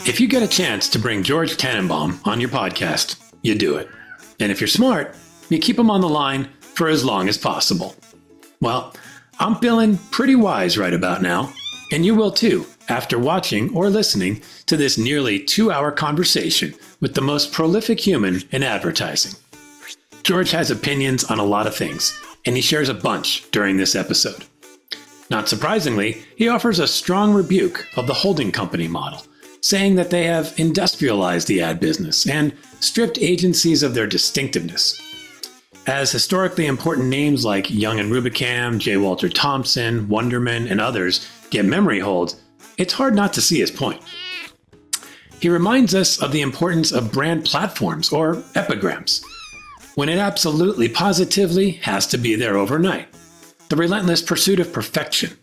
If you get a chance to bring George Tannenbaum on your podcast, you do it. And if you're smart, you keep him on the line for as long as possible. Well, I'm feeling pretty wise right about now, and you will too after watching or listening to this nearly 2-hour conversation with the most prolific human in advertising. George has opinions on a lot of things, and he shares a bunch during this episode. Not surprisingly, he offers a strong rebuke of the holding company model, saying that they have industrialized the ad business and stripped agencies of their distinctiveness. As historically important names like Young and Rubicam, J. Walter Thompson, Wunderman, and others get memory holds, it's hard not to see his point. He reminds us of the importance of brand platforms, or epigrams, when it absolutely, positively has to be there overnight. The relentless pursuit of perfection.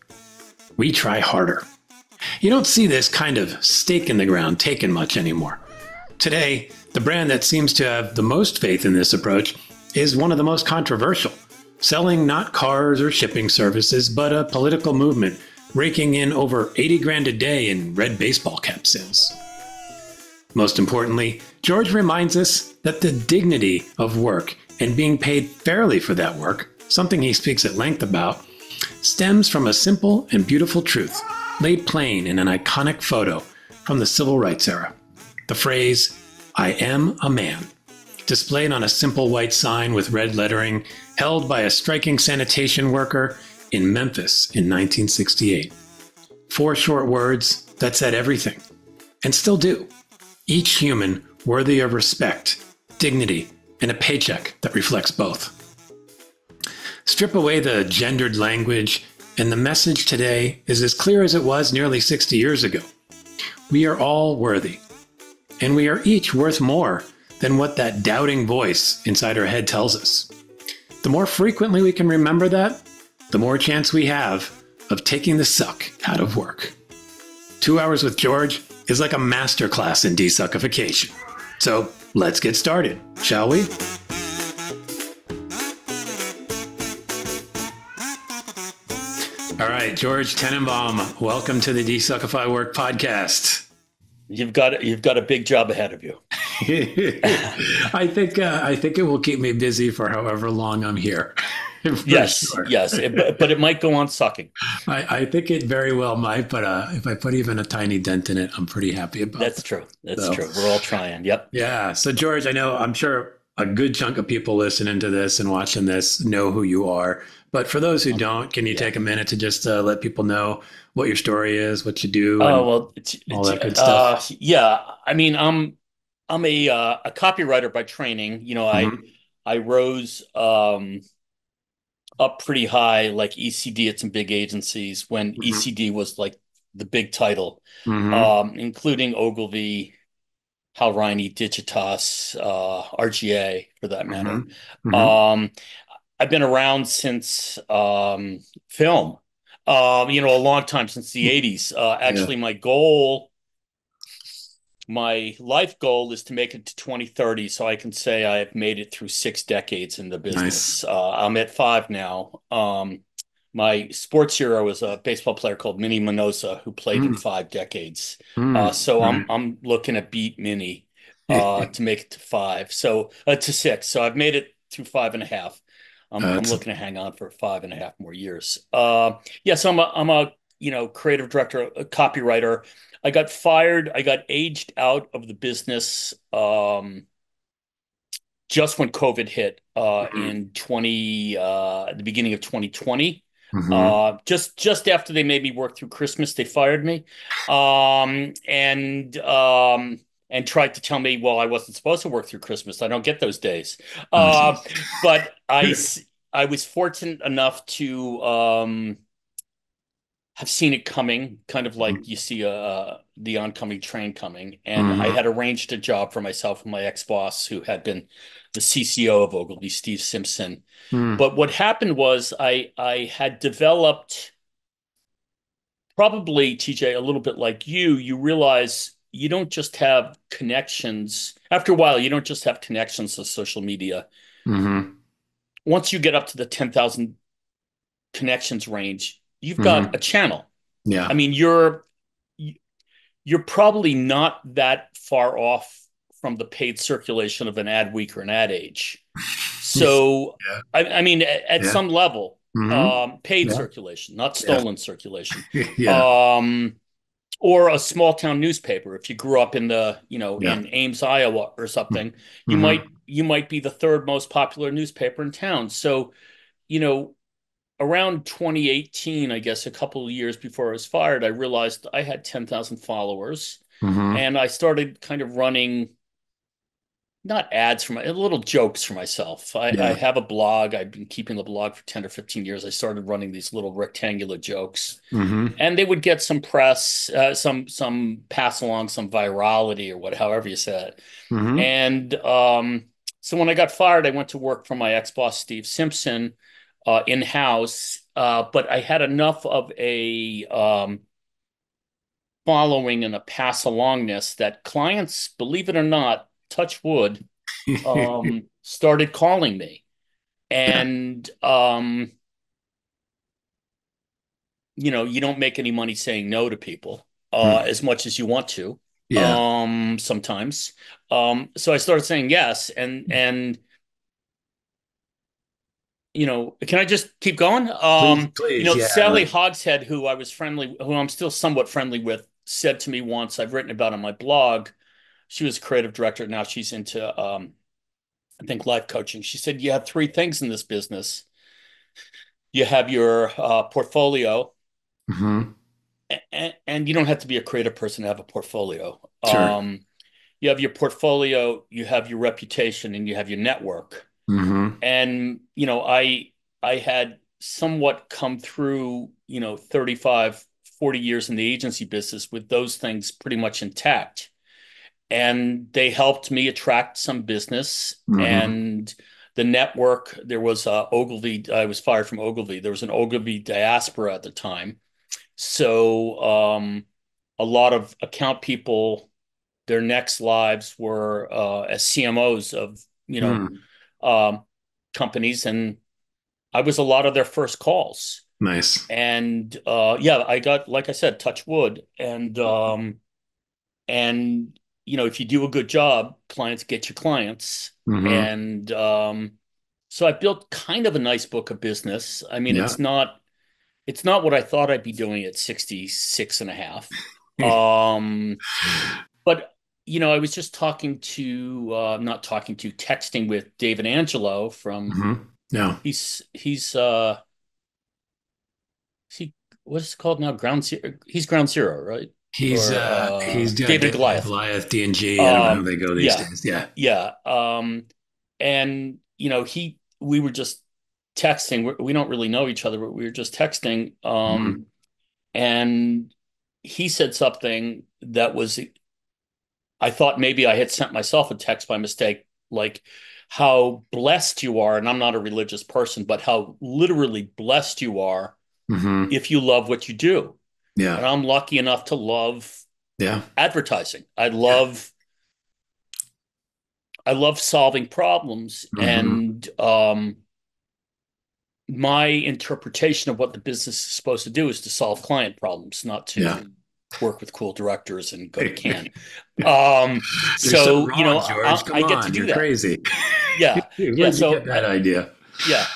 We try harder. You don't see this kind of stake in the ground taken much anymore. Today, the brand that seems to have the most faith in this approach is one of the most controversial, selling not cars or shipping services, but a political movement raking in over 80 grand a day in red baseball cap sales. Most importantly, George reminds us that the dignity of work and being paid fairly for that work, something he speaks at length about, stems from a simple and beautiful truth laid plain in an iconic photo from the civil rights era. The phrase, "I am a man," displayed on a simple white sign with red lettering held by a striking sanitation worker in Memphis in 1968. 4 short words that said everything, and still do. Each human worthy of respect, dignity, and a paycheck that reflects both. Strip away the gendered language, and the message today is as clear as it was nearly 60 years ago. We are all worthy, and we are each worth more than what that doubting voice inside our head tells us. The more frequently we can remember that, the more chance we have of taking the suck out of work. 2 hours with George is like a masterclass in desuckification. So let's get started, shall we? All right, George Tannenbaum, welcome to the DesuckifyWork Podcast. You've got a big job ahead of you. I think it will keep me busy for however long I'm here. Yes, sure. Yes, but it might go on sucking. I think it very well might, but if I put even a tiny dent in it, I'm pretty happy about it. That's true. That's true. We're all trying. Yep. Yeah. So George, I'm sure a good chunk of people listening to this and watching this know who you are. But for those who don't, can you take a minute to just let people know what your story is, what you do, and all that good stuff? Yeah. I mean, I'm a copywriter by training. You know, I rose up pretty high, like ECD at some big agencies when ECD was like the big title, including Ogilvy, Hal Riney, Digitas, RGA for that matter. I've been around since film, a long time, since the 80s. Actually, my life goal is to make it to 2030, so I can say I have made it through 6 decades in the business. Nice. I'm at 5 now. My sports hero is a baseball player called Minnie Minosa, who played in 5 decades. So I'm looking to beat Minnie to make it to 5, so to 6. So I've made it through 5.5. I'm looking to hang on for 5.5 more years. So I'm a creative director, a copywriter. I got fired. I got aged out of the business just when COVID hit in the beginning of 2020. Just after they made me work through Christmas, they fired me, and tried to tell me, well, I wasn't supposed to work through Christmas. I don't get those days. But I was fortunate enough to have seen it coming, kind of like you see the oncoming train coming. And I had arranged a job for myself with my ex-boss, who had been the CCO of Ogilvy, Steve Simpson. But what happened was I had developed, probably, TJ, a little bit like you realize you don't just have connections. After a while, you don't just have connections to social media. Once you get up to the 10,000 connections range, you've got a channel. Yeah. I mean, you're probably not that far off from the paid circulation of an Ad Week or an Ad Age. So, Yeah. I mean, at Yeah. some level, paid Yeah. circulation, not Yeah. stolen circulation. Yeah. Or a small town newspaper. If you grew up in Yeah. in Ames, Iowa or something, Mm-hmm. you might be the third most popular newspaper in town. So, you know, around 2018, I guess a couple of years before I was fired, I realized I had 10,000 followers, Mm-hmm. and I started kind of running not ads for my little jokes for myself. I Yeah. have a blog. I've been keeping the blog for 10 or 15 years. I started running these little rectangular jokes, Mm-hmm. and they would get some press, some pass along, some virality or what, however you say it. Mm-hmm. And so when I got fired, I went to work for my ex-boss, Steve Simpson, in-house. But I had enough of a following and a pass alongness that clients, believe it or not, touch wood, started calling me. Yeah. And you don't make any money saying no to people Mm. as much as you want to. Yeah. Sometimes. So I started saying yes, and can I just keep going? Please, please. Yeah. Sally Like, Hogshead, who I'm still somewhat friendly with, said to me once, I've written about on my blog. She was creative director. Now she's into, I think, life coaching. She said, you have three things in this business. You have your portfolio, mm-hmm. and you don't have to be a creative person to have a portfolio. Sure. You have your portfolio, you have your reputation, and you have your network. Mm-hmm. And I had somewhat come through 35, 40 years in the agency business with those things pretty much intact, and they helped me attract some business. Mm-hmm. And the network, there was Ogilvy. I was fired from Ogilvy. There was an Ogilvy diaspora at the time, so a lot of account people, their next lives were as CMOs of Mm. um, companies, and I was a lot of their first calls. Nice. And yeah, I got, like I said, touch wood, and if you do a good job, clients get you clients. Mm-hmm. And so I built kind of a nice book of business. I mean, Yeah. it's not what I thought I'd be doing at 66 and a half. Um, but I was just not talking to, texting with David Angelo from, Mm-hmm. Yeah. he's he what's it called now? Ground Zero. He's Ground Zero, right? Or He's David David Goliath. Goliath, D&G. I don't know how Um, they go these yeah, days. Yeah. yeah. And we were just texting. We don't really know each other, but we were just texting. Mm-hmm. And he said something that was, I thought maybe I had sent myself a text by mistake, like how blessed you are. And I'm not a religious person, but how literally blessed you are Mm-hmm. if you love what you do. Yeah. And I'm lucky enough to love Yeah. advertising. Yeah. I love solving problems, Mm-hmm. and my interpretation of what the business is supposed to do is to solve client problems, not Yeah. to work with cool directors and go to Cannes. You're so So wrong, George. Come I get to on, do you're that. crazy. Yeah, yeah. Where'd you get So that idea?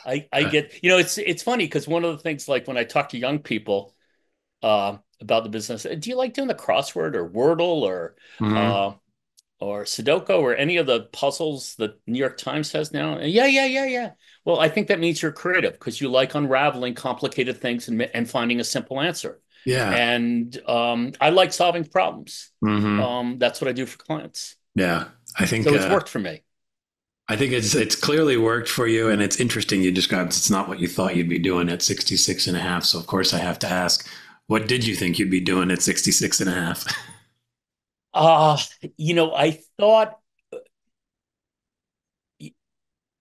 I get. It's funny because one of the things, like when I talk to young people about the business, do you like doing the crossword or Wordle Mm-hmm. uh, or Sudoku or any of the puzzles that New York Times has now? Yeah, yeah, yeah, yeah. Well, I think that means you're creative because you like unraveling complicated things and finding a simple answer. Yeah. And I like solving problems. Mm-hmm. That's what I do for clients. Yeah. So it's worked for me. I think it's clearly worked for you, and it's interesting you described it's not what you thought you'd be doing at 66 and a half. So of course I have to ask, what did you think you'd be doing at 66 and a half? Uh, I thought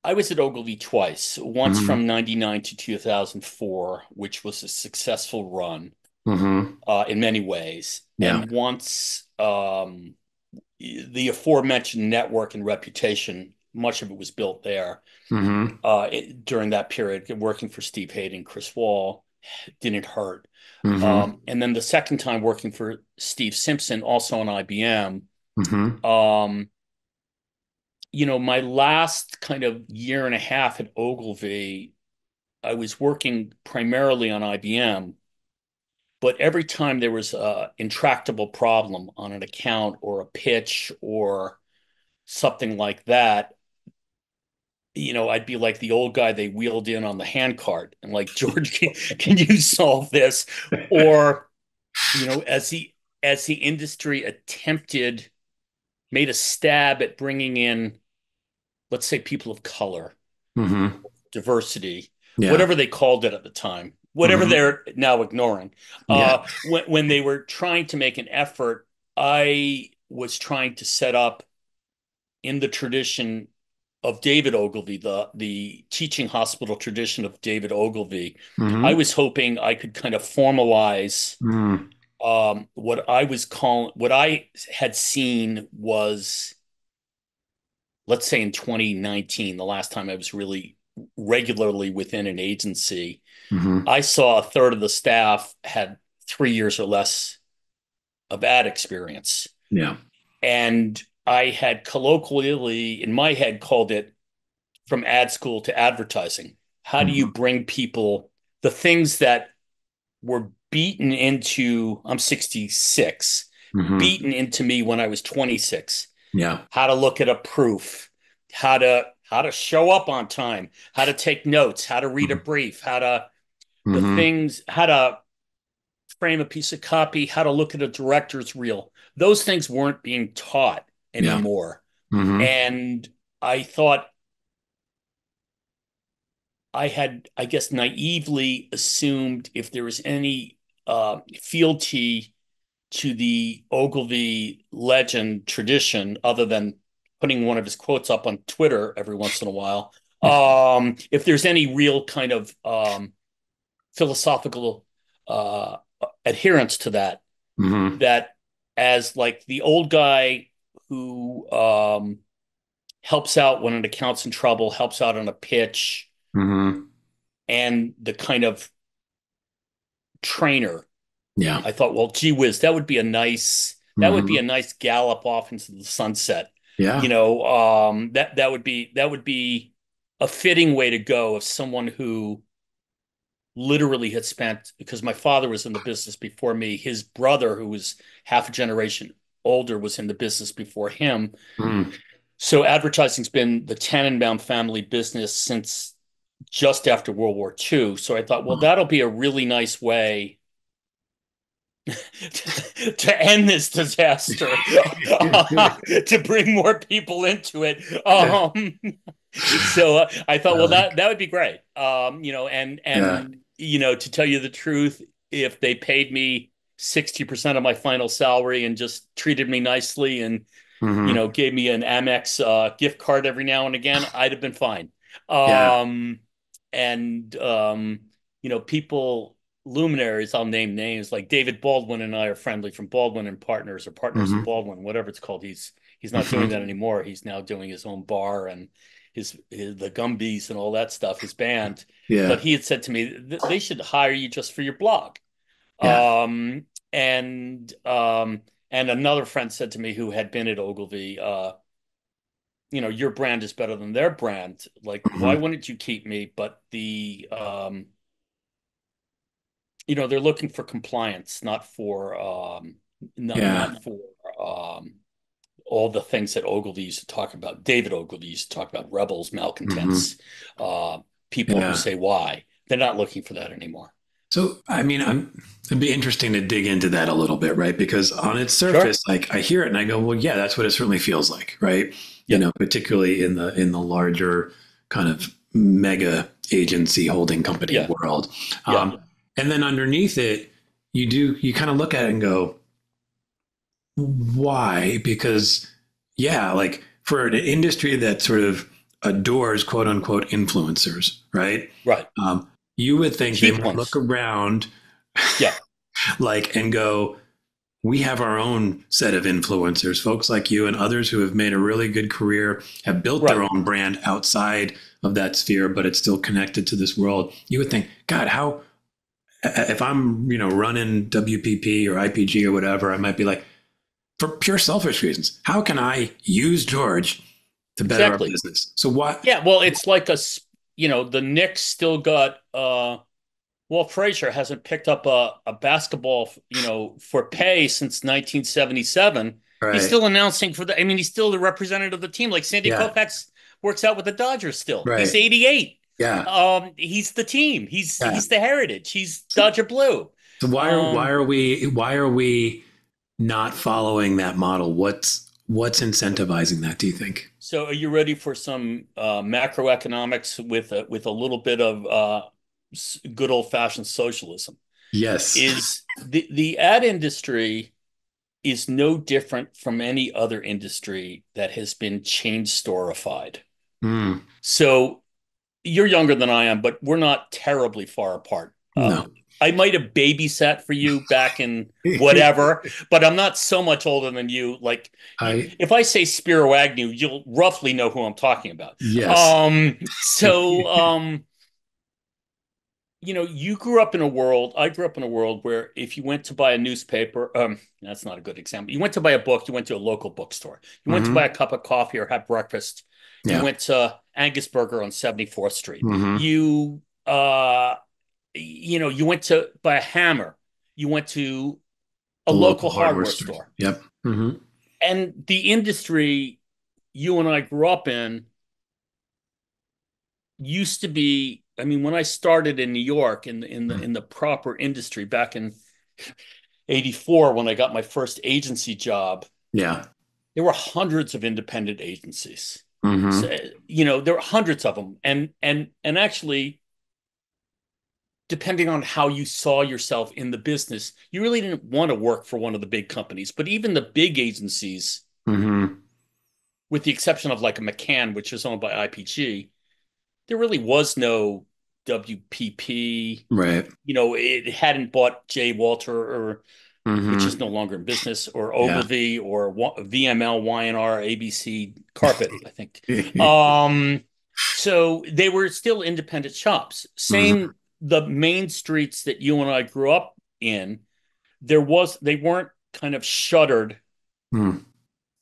I was at Ogilvy twice, once Mm-hmm. from 99 to 2004, which was a successful run Mm-hmm. in many ways. Yeah. And once the aforementioned network and reputation, much of it was built there Mm-hmm. during that period, working for Steve Hayden, Chris Wall. didn't hurt. Mm-hmm. And then the second time working for Steve Simpson, also on IBM, Mm-hmm. my last kind of year and a half at Ogilvy, I was working primarily on IBM, but every time there was a intractable problem on an account or a pitch or something like that, I'd be like the old guy they wheeled in on the handcart and like, George, can you solve this? Or, as the industry made a stab at bringing in, let's say, people of color, Mm-hmm. diversity, Yeah. whatever they called it at the time, whatever Mm-hmm. they're now ignoring. Yeah. When they were trying to make an effort, I was trying to set up in the tradition of David Ogilvy, the teaching hospital tradition of David Ogilvy. I Mm-hmm. was hoping I could kind of formalize Mm-hmm. what I had seen was, let's say in 2019, the last time I was really regularly within an agency, Mm-hmm. I saw a third of the staff had 3 years or less of ad experience. Yeah. And I had colloquially in my head called it from ad school to advertising. How do you Mm-hmm. bring people the things that were beaten into, I'm 66, Mm-hmm. beaten into me when I was 26? Yeah. How to look at a proof, how to show up on time, how to take notes, how to read a brief, Mm-hmm. how to frame a piece of copy, how to look at a director's reel. Those things weren't being taught Yeah. anymore. Mm-hmm. And I thought I had, I guess, naively assumed if there was any fealty to the Ogilvy legend tradition, other than putting one of his quotes up on Twitter every once in a while, if there's any real kind of philosophical uh, adherence to that, Mm-hmm. that as like the old guy who helps out when an account's in trouble, helps out on a pitch, Mm-hmm. and the kind of trainer. Yeah. I thought, well, gee whiz, Mm-hmm. that would be a nice gallop off into the sunset. Yeah. That would be a fitting way to go of someone who literally had spent, because my father was in the business before me. His brother, who was half a generation older, was in the business before him. Mm-hmm. So advertising's been the Tannenbaum family business since just after World War II. So I thought, well, that'll be a really nice way to end this disaster, to bring more people into it. So I thought, well, that would be great. Yeah. To tell you the truth, if they paid me 60% of my final salary and just treated me nicely and Mm-hmm. gave me an Amex gift card every now and again, I'd have been fine. Yeah. And people, luminaries, I'll name names like David Baldwin and I are friendly from Baldwin and Partners, or Partners and Mm-hmm. Baldwin, whatever it's called. He's not doing that Mm-hmm. anymore. He's now doing his own bar and the Gumbies and all that stuff, his band. But Yeah. he had said to me they should hire you just for your blog. Yeah. Um, and um, and another friend said to me who had been at Ogilvy, your brand is better than their brand. Like, why Mm-hmm. wouldn't you keep me? But they're looking for compliance, not for not Yeah. not for um, all the things that Ogilvy used to talk about. David Ogilvy used to talk about rebels, Mm-hmm. malcontents, uh, people who Yeah. say why. They're not looking for that anymore. So, I mean, it'd be interesting to dig into that a little bit, right? Because on its Sure. surface, like I hear it and I go, well, yeah, that's what it certainly feels like, right? Yeah. Particularly in the larger kind of mega agency holding company Yeah. world. Yeah. And then underneath it, you kind of look at it and go, why? Because, yeah, like for an industry that sort of adores quote unquote influencers, right? Right. You would think they Cheap might look ones. around Yeah. like and go, we have our own set of influencers, folks like you and others who have made a really good career, have built their Right. own brand outside of that sphere, but it's still connected to this world. You would think, God, if I'm, running WPP or IPG or whatever, I might be like, for pure selfish reasons, how can I use George to better our business? So what? Yeah, well, it's like the Knicks still got Walt Frazier hasn't picked up a basketball, for pay since 1977. Right. He's still announcing he's still the representative of the team. Like Sandy Koufax works out with the Dodgers still. Right. He's 88. Yeah. He's the team. He's the heritage. He's Dodger Blue. So why are we not following that model? What's incentivizing that, do you think? So are you ready for some macroeconomics with a little bit of good old-fashioned socialism? Yes. Is the ad industry is no different from any other industry that has been chain storified. So you're younger than I am, but we're not terribly far apart. No. I might have babysat for you back in whatever, but I'm not so much older than you. Like, if I say Spiro Agnew, you'll roughly know who I'm talking about. Yes. You grew up in a world, I grew up in a world where if you went to buy a newspaper, that's not a good example. You went to buy a book, you went to a local bookstore. You went to buy a cup of coffee or have breakfast. You went to Angus Burger on 74th Street. You went to buy a hammer. You went to a local hardware store. Yep. And the industry you and I grew up in used to be, when I started in New York in the proper industry back in 84, when I got my first agency job, there were hundreds of independent agencies. So, there were hundreds of them. And actually, depending on how you saw yourself in the business, you really didn't want to work for one of the big companies. But even the big agencies, with the exception of like a McCann, which is owned by IPG, there really was no WPP. Right. It hadn't bought J. Walter, or which is no longer in business, or Ogilvy, or VML, Y&R, ABC, Carpet, I think. So they were still independent shops. Same, the main streets that you and I grew up in, they weren't kind of shuttered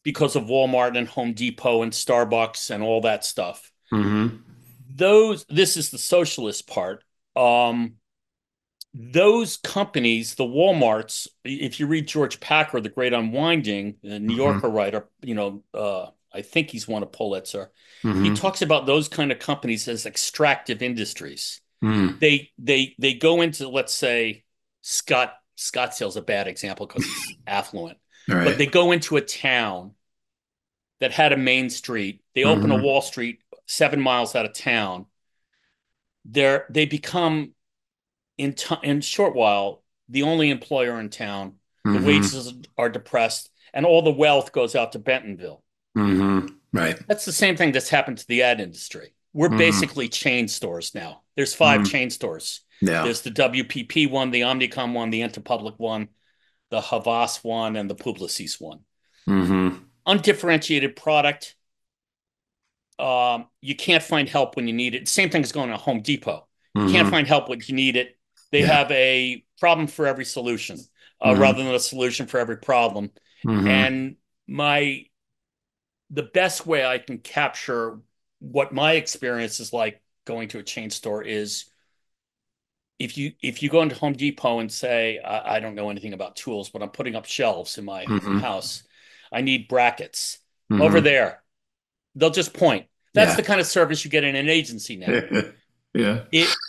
because of Walmart and Home Depot and Starbucks and all that stuff. This is the socialist part. Those companies, the Walmarts, if you read George Packer, The Great Unwinding, the New Yorker writer, I think he's won a Pulitzer. He talks about those kind of companies as extractive industries. They go into, let's say, Scottsdale's a bad example because it's affluent, but they go into a town that had a main street. They open a Wall Street 7 miles out of town. They become, in a short while, the only employer in town. The wages are depressed, and all the wealth goes out to Bentonville. Right. That's the same thing that's happened to the ad industry. We're basically chain stores now. There's 5 chain stores. There's the WPP one, the Omnicom one, the Interpublic one, the Havas one, and the Publicis one. Undifferentiated product. You can't find help when you need it. Same thing is going on at Home Depot. You can't find help when you need it. They have a problem for every solution, rather than a solution for every problem. And the best way I can capture what my experience is like going to a chain store is, if you go into Home Depot and say, I don't know anything about tools, but I'm putting up shelves in my house. I need brackets over there. They'll just point. That's the kind of service you get in an agency now.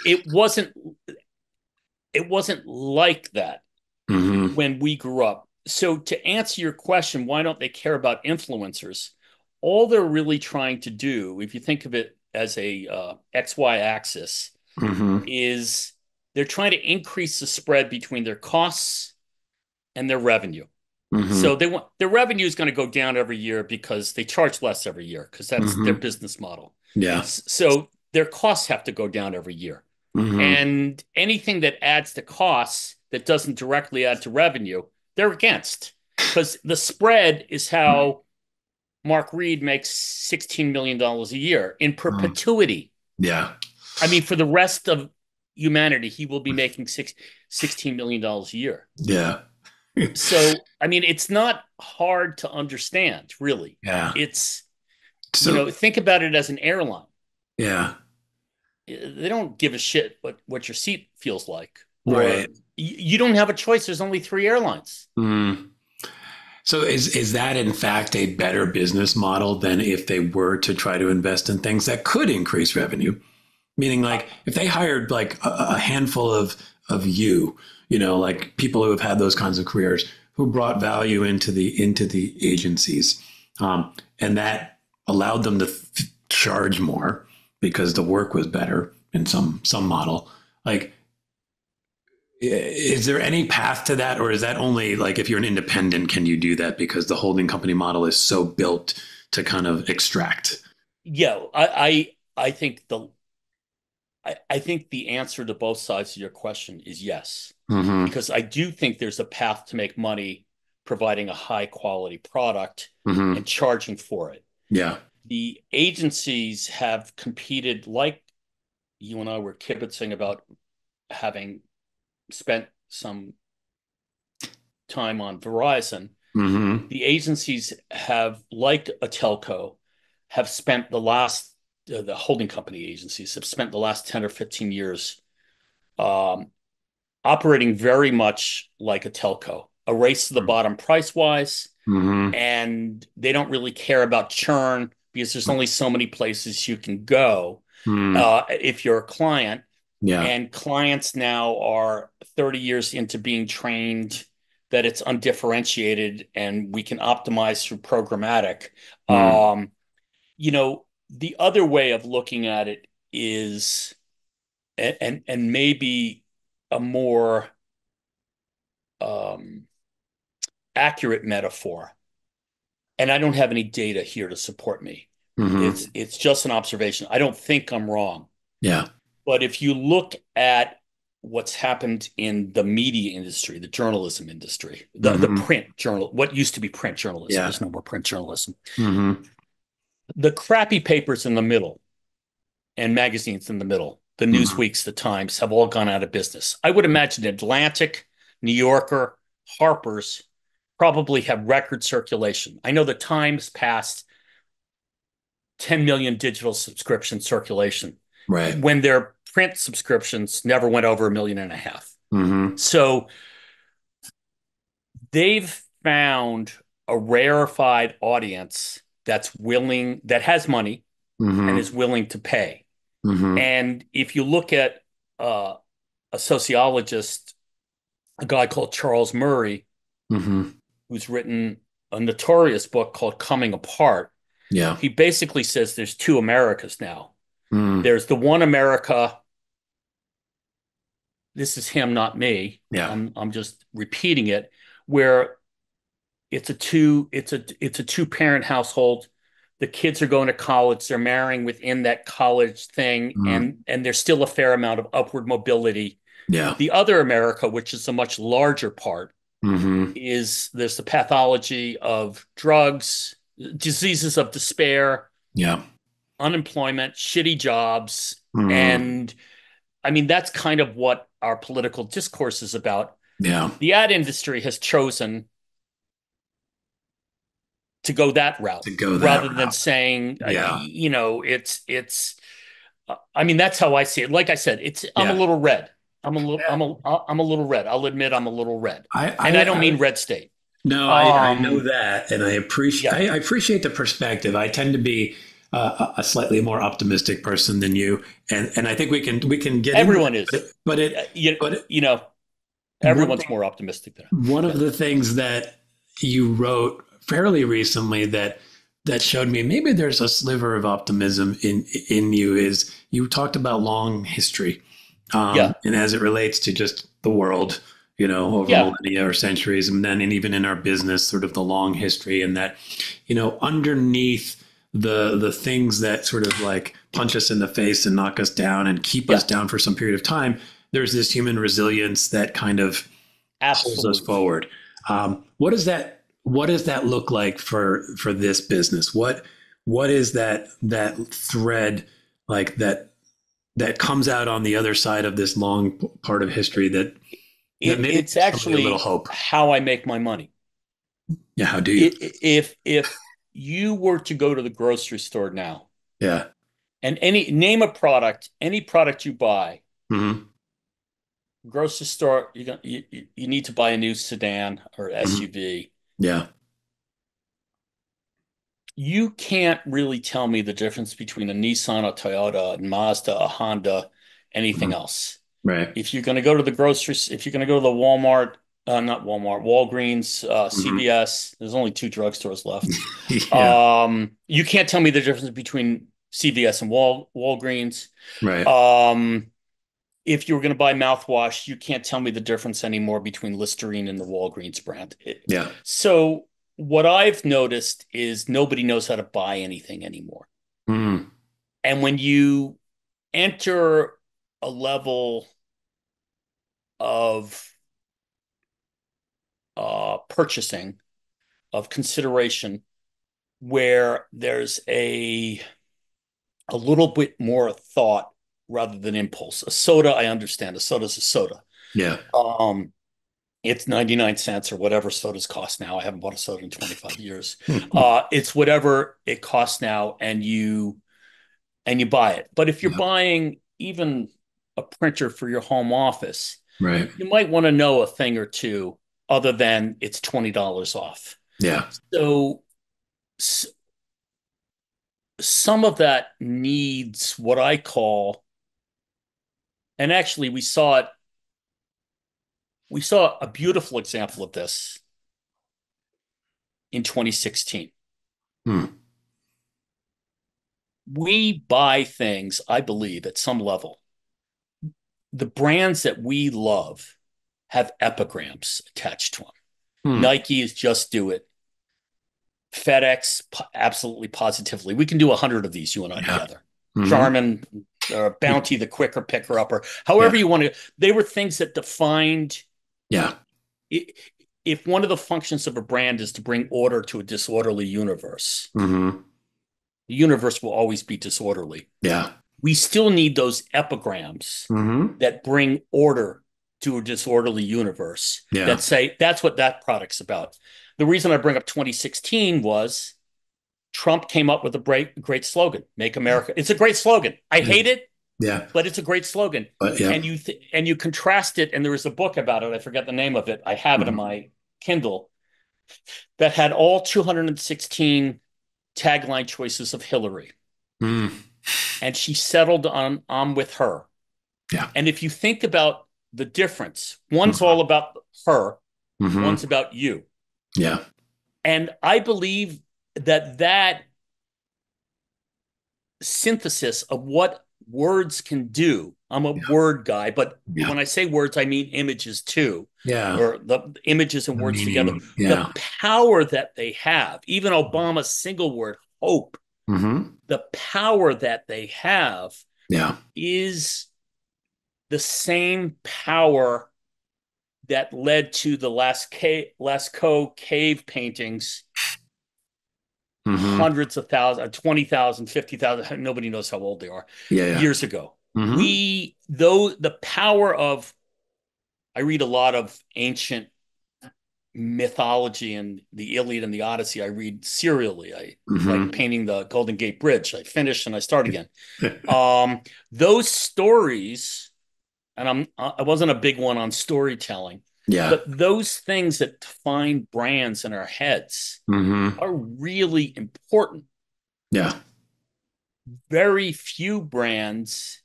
It wasn't like that when we grew up. So to answer your question, why don't they care about influencers? All they're really trying to do, if you think of it as a XY axis, is they're trying to increase the spread between their costs and their revenue. So their revenue is going to go down every year because they charge less every year, because that's their business model. So their costs have to go down every year. And anything that adds to costs that doesn't directly add to revenue, they're against, because the spread is how Mark Reed makes $16 million a year in perpetuity. For the rest of humanity, he will be making $16 million a year. Yeah. So, I mean, it's not hard to understand, really. Yeah. It's, So, think about it as an airline. yeah. They don't give a shit what your seat feels like. Right. Or you don't have a choice. There's only 3 airlines. Mm. So is that in fact a better business model than if they were to try to invest in things that could increase revenue? Meaning, like, if they hired like a handful of like people who have had those kinds of careers who brought value into the agencies, and that allowed them to charge more because the work was better in some model. Like, is there any path to that, or is that only like if you're an independent, can you do that because the holding company model is so built to kind of extract? Yeah, I think I think the answer to both sides of your question is yes, Mm-hmm. because I do think there's a path to make money providing a high quality product Mm-hmm. and charging for it. Yeah. The agencies have competed, like you and I were kibitzing about having spent some time on Verizon. Mm-hmm. The agencies have, like a telco, have spent the holding company agencies have spent the last 10 or 15 years operating very much like a telco, a race to the bottom price wise. Mm-hmm. And they don't really care about churn because there's only so many places you can go if you're a client. Yeah. And clients now are 30 years into being trained that it's undifferentiated and we can optimize through programmatic. Mm. The other way of looking at it is, and maybe a more accurate metaphor, and I don't have any data here to support me. Mm-hmm. It's just an observation. I don't think I'm wrong. Yeah. But if you look at what's happened in the media industry, the journalism industry, the print journal, what used to be print journalism, Yeah. there's no more print journalism. Mm-hmm. The crappy papers in the middle and magazines in the middle, the Newsweeks, the Times, have all gone out of business. I would imagine Atlantic, New Yorker, Harper's probably have record circulation. I know the Times passed 10 million digital subscription circulation. Right. When their print subscriptions never went over 1.5 million. Mm-hmm. So they've found a rarefied audience that has money and is willing to pay. Mm-hmm. And if you look at a sociologist, a guy called Charles Murray, who's written a notorious book called Coming Apart, yeah, he basically says there's 2 Americas now. There's the one America. This is him, not me. Yeah. I'm just repeating it, where it's a 2-parent household. The kids are going to college. They're marrying within that college thing, and there's still a fair amount of upward mobility. Yeah. The other America, which is a much larger part, is there's the pathology of drugs, diseases of despair. Yeah. Unemployment, shitty jobs. And I mean, that's kind of what our political discourse is about. Yeah. The ad industry has chosen to go that route rather than saying, it's, I mean, that's how I see it. Like I said, I'm a little red. I'm a little red. I'll admit I'm a little red. I don't mean red state. No, I know that. And I appreciate the perspective. I tend to be a slightly more optimistic person than you, and I think we can get. Everyone is, but everyone's more optimistic than one of the things that you wrote fairly recently that showed me maybe there's a sliver of optimism in you is you talked about long history, and as it relates to just the world, over millennia or centuries, and even in our business, sort of the long history, and that, underneath the things that sort of like punch us in the face and knock us down and keep us down for some period of time, there's this human resilience that kind of pulls us forward. What does that look like for this business? What is that thread like that that comes out on the other side of this long part of history that maybe it's actually a little hope. how I make my money. Yeah, how do you? If you were to go to the grocery store now, Yeah, and name a product, any product you buy, mm-hmm. grocery store, you need to buy a new sedan or SUV. Mm-hmm. Yeah. You can't really tell me the difference between a Nissan, a Toyota, a Mazda, a Honda, anything Mm-hmm. else. Right. If you're going to go to the groceries, if you're going to go to the Walmart, not Walmart, Walgreens, Mm-hmm. CVS, there's only 2 drugstores left. Yeah. You can't tell me the difference between CVS and Walgreens. Right. If you were going to buy mouthwash, you can't tell me the difference anymore between Listerine and the Walgreens brand. Yeah. So what I've noticed is nobody knows how to buy anything anymore. Mm. And when you enter a level of purchasing, of consideration, where there's a little bit more thought rather than impulse. A soda, I understand. A soda's a soda. Yeah. It's 99 cents or whatever sodas cost now. I haven't bought a soda in 25 years. Mm-hmm. It's whatever it costs now, and you buy it. But if you're buying even a printer for your home office, Right. you might want to know a thing or two other than it's $20 off. Yeah. So some of that needs what I call, and actually we saw a beautiful example of this in 2016. Hmm. We buy things, I believe, at some level. The brands that we love have epigrams attached to them. Hmm. Nike is Just Do It. FedEx, absolutely positively. We can do 100 of these, you and I together. Mm-hmm. Charmin, Bounty, the quicker picker upper, however you want to. They were things that defined. Yeah. If one of the functions of a brand is to bring order to a disorderly universe, mm-hmm. the universe will always be disorderly. Yeah. We still need those epigrams mm-hmm. that bring order to a disorderly universe that say that's what that product's about. The reason I bring up 2016 was Trump came up with a great slogan, Make America. It's a great slogan. I hate it, but it's a great slogan. But, and you contrast it, and there was a book about it. I forget the name of it. I have it in my Kindle that had all 216 tagline choices of Hillary. Mm. And she settled on I'm with her. Yeah. And if you think about the difference, one's all about her, one's about you. Yeah. And I believe that synthesis of what words can do, I'm a word guy, but when I say words, I mean images too. Yeah. Or the images and words together. The power that they have, even Obama's single word, hope, the power that they have is the same power that led to the Lascaux cave paintings, hundreds of thousands, 20,000, 50,000, nobody knows how old they are, years ago. The power of, I read a lot of ancient mythology and the Iliad and the Odyssey. I read serially. I like painting the Golden Gate Bridge. I finish and I start again. Those stories, and I wasn't a big one on storytelling, but those things that define brands in our heads are really important. Yeah. Very few brands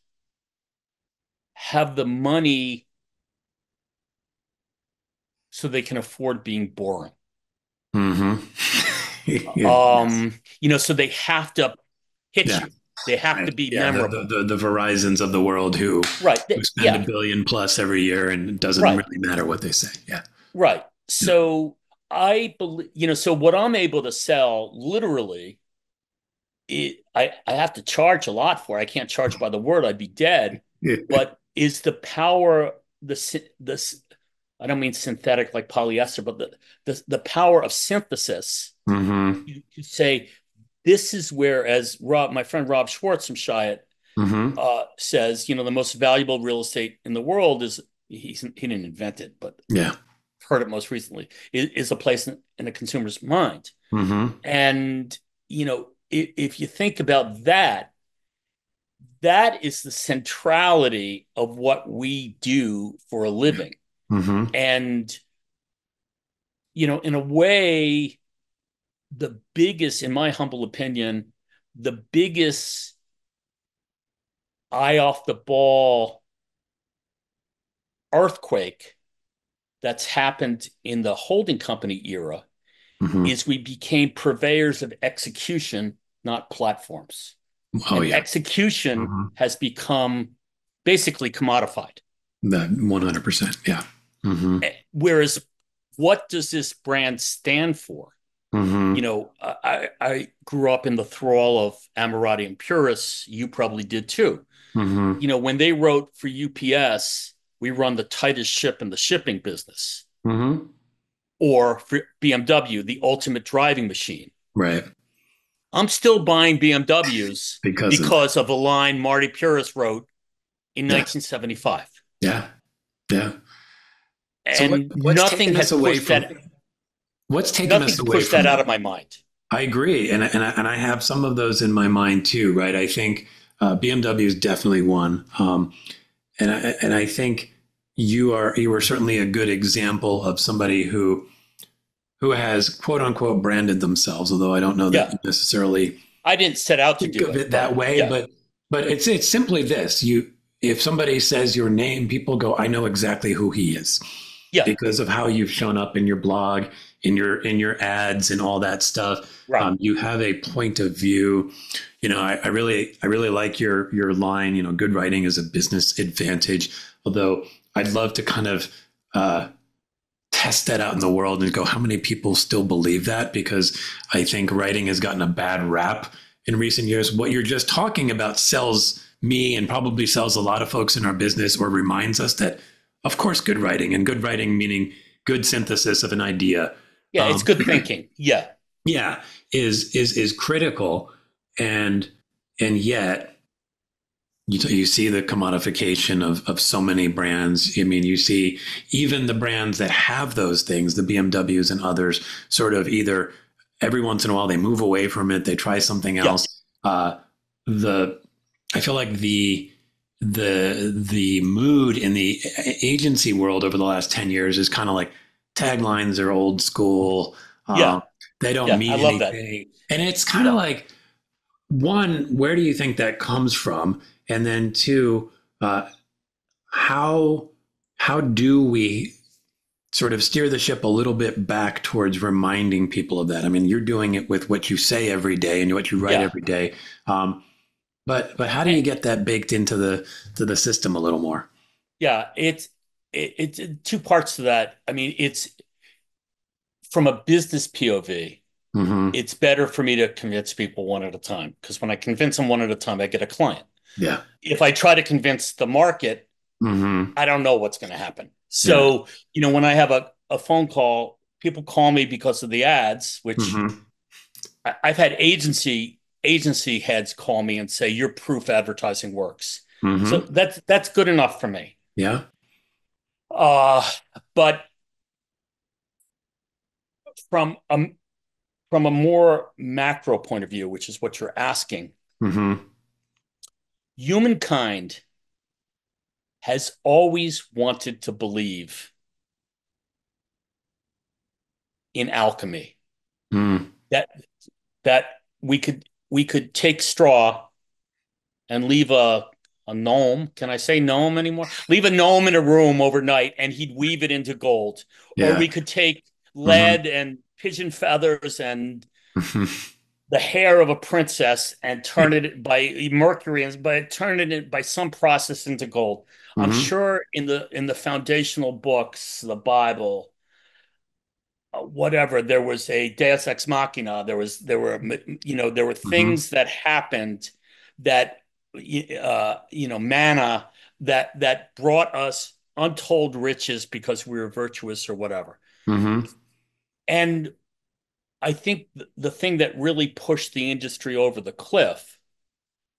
have the money so they can afford being boring. So they have to hit you. They have to be memorable. The Verizons of the world who spend $1 billion plus every year, and it doesn't really matter what they say. Yeah. Right. So I believe, so what I'm able to sell literally, I have to charge a lot for. I can't charge by the word. I'd be dead. But is the power, I don't mean synthetic like polyester, but the power of synthesis to say, this is where, as my friend Rob Schwartz from Chiat Mm-hmm. says, the most valuable real estate in the world is, he didn't invent it, but Yeah. heard it most recently, is a place in a consumer's mind. Mm-hmm. And, if you think about that, that is the centrality of what we do for a Yeah. living. Mm-hmm. And, in a way, the biggest, in my humble opinion, the biggest eye off the ball earthquake that's happened in the holding company era Mm-hmm. is we became purveyors of execution, not platforms. Oh And yeah. execution Mm-hmm. has become basically commodified. That 100%. Yeah. Mm-hmm. Whereas, what does this brand stand for? Mm-hmm. I grew up in the thrall of Ammirati and Purist. You probably did too. Mm-hmm. When they wrote for UPS, we run the tightest ship in the shipping business, Mm-hmm. or for BMW, the ultimate driving machine. Right. I'm still buying BMWs Because of because of a line Marty Purist wrote in yeah. 1975. Yeah. Yeah. So And what's taken us away from what's taken nothing us away pushed that from out that? of my mind. I agree, and I have some of those in my mind too, right? I think BMW is definitely one, and I think you are certainly a good example of somebody who has quote unquote branded themselves, although I don't know that Yeah. you necessarily I didn't set out to think do of it, it that way, yeah. but it's simply this: if somebody says your name, people go, I know exactly who he is Yeah. because of how you've shown up in your blog, in your ads, and all that stuff. Right. You have a point of view. I really like your line. Good writing is a business advantage. Although I'd love to kind of test that out in the world and go, how many people still believe that? Because I think writing has gotten a bad rap in recent years. What you're just talking about sells me and probably sells a lot of folks in our business, or reminds us that, of course, good writing, and good writing meaning good synthesis of an idea. Yeah, it's good thinking. Yeah. Yeah, is critical, and yet you see the commodification of so many brands. I mean, you see even the brands that have those things, the BMWs and others, sort of either every once in a while they move away from it, they try something Yeah. else. The I feel like the mood in the agency world over the last 10 years is kind of like taglines are old school. Yeah. They don't Yeah. I mean love that. anything. And it's kind of like, one, where do you think that comes from? And then two, how do we sort of steer the ship a little bit back towards reminding people of that? I mean, you're doing it with what you say every day and what you write Yeah. every day. But how do you get that baked into the system a little more? Yeah. It's two parts to that. I mean, it's from a business POV. Mm-hmm. It's better for me to convince people one at a time, because when I convince them one at a time, I get a client. Yeah. If I try to convince the market, Mm-hmm. I don't know what's going to happen. Yeah. So, when I have a phone call, people call me because of the ads, which Mm-hmm. I've had agency heads call me and say, your proof advertising works. So Mm-hmm. that's good enough for me. Yeah. Uh, but from a more macro point of view, which is what you're asking, Mm-hmm. humankind has always wanted to believe in alchemy, Mm. that that we could take straw and leave a gnome. Can I say gnome anymore? Leave a gnome in a room overnight and he'd weave it into gold. Or Yeah. we could take Mm-hmm. lead and pigeon feathers and Mm-hmm. the hair of a princess and turn it by mercury and turn it by some process into gold. I'm Mm-hmm. sure in the foundational books, the Bible, whatever, there was a Deus ex machina. There were Mm-hmm. things that happened that manna that brought us untold riches because we were virtuous or whatever. Mm-hmm. And I think the thing that really pushed the industry over the cliff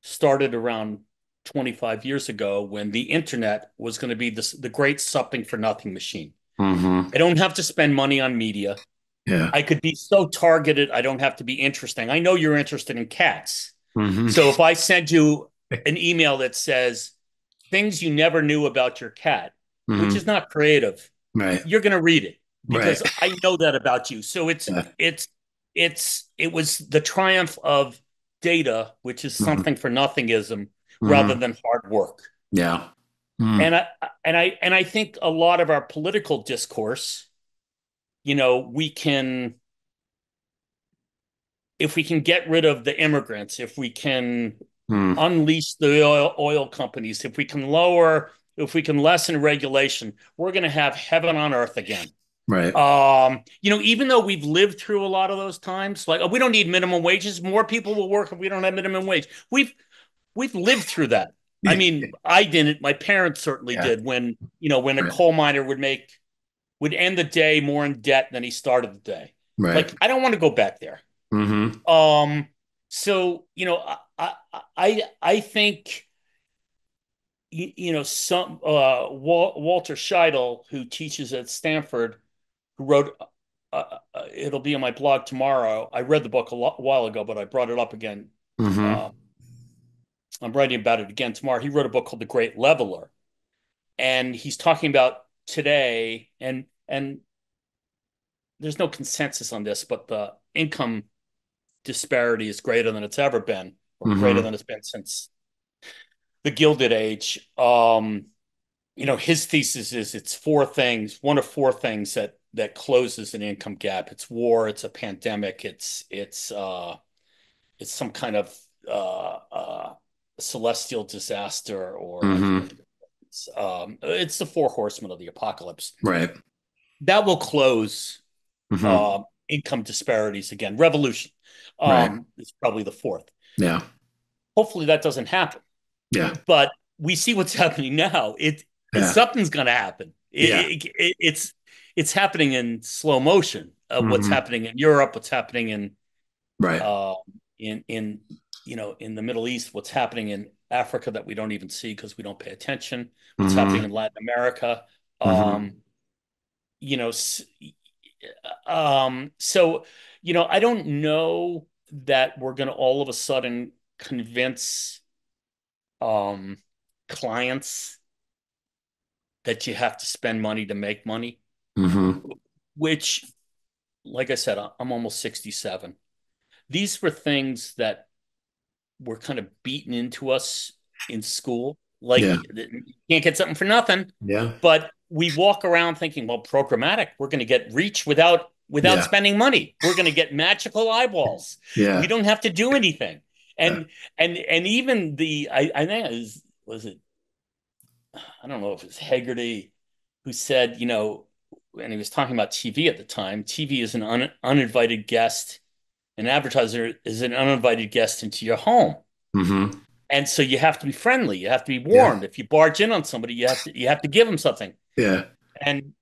started around 25 years ago when the internet was going to be the great something for nothing machine. Mm-hmm. I don't have to spend money on media. Yeah. I could be so targeted. I don't have to be interesting. I know you're interested in cats. Mm-hmm. So if I send you an email that says things you never knew about your cat, Mm-hmm. which is not creative, right, you're going to read it because right. I know that about you. So it was the triumph of data, which is Mm-hmm. something for nothingism Mm-hmm. rather than hard work. Yeah. Mm. And I think a lot of our political discourse, we can, if we can get rid of the immigrants, if we can unleash the oil companies, if we can lessen regulation, we're going to have heaven on earth again. Right. Even though we've lived through a lot of those times, like, we don't need minimum wages. More people will work if we don't have minimum wage. We've lived through that. I mean, I didn't. My parents certainly did. When a coal miner would end the day more in debt than he started the day. Right. Like, I don't want to go back there. Mm-hmm. So I think some Walter Scheidel, who teaches at Stanford, who wrote it'll be on my blog tomorrow. I read the book a while ago, but I brought it up again. Mm-hmm. I'm writing about it again tomorrow. He wrote a book called The Great Leveler, and he's talking about today, and there's no consensus on this, but the income disparity is greater than it's ever been, or greater than it's been since the Gilded Age. His thesis is it's one of four things that closes an income gap. It's war, it's a pandemic, it's some kind of celestial disaster, or it's the four horsemen of the apocalypse. Right. That will close income disparities again. Revolution is probably the fourth. Yeah. Hopefully that doesn't happen. Yeah. But we see what's happening now. Something's going to happen. It's happening in slow motion. What's happening in Europe? What's happening in in the Middle East? What's happening in Africa that we don't even see because we don't pay attention? What's happening in Latin America? So I don't know that we're going to all of a sudden convince clients that you have to spend money to make money, which, like I said, I'm almost 67. These were things that were kind of beaten into us in school. Like, you can't get something for nothing. Yeah. But we walk around thinking, well, programmatic, we're going to get reach without spending money. We're going to get magical eyeballs. Yeah. We don't have to do anything. And even I think I don't know if it's Hegarty who said, and he was talking about TV at the time, TV is an uninvited guest. An advertiser is an uninvited guest into your home. And so you have to be friendly. You have to be warmed. If you barge in on somebody, you have to give them something. Yeah. And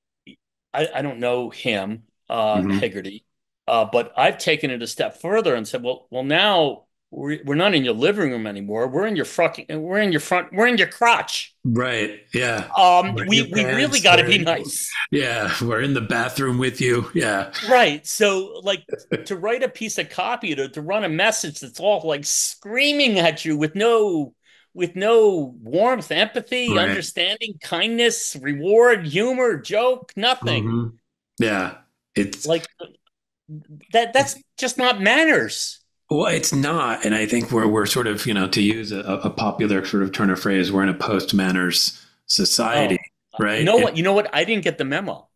I don't know him, Hegarty, but I've taken it a step further and said, well, now we're not in your living room anymore. We're in your crotch. Right. Yeah. We really got to be nice. Yeah. We're in the bathroom with you. Yeah. Right. So, like, to write a piece of copy, to run a message that's all like screaming at you with no warmth, empathy, understanding, kindness, reward, humor, joke, nothing. Yeah. It's like that's just not manners. Well, it's not. And I think we're sort of, to use a popular sort of turn of phrase, we're in a post-manners society, right? You know what? I didn't get the memo.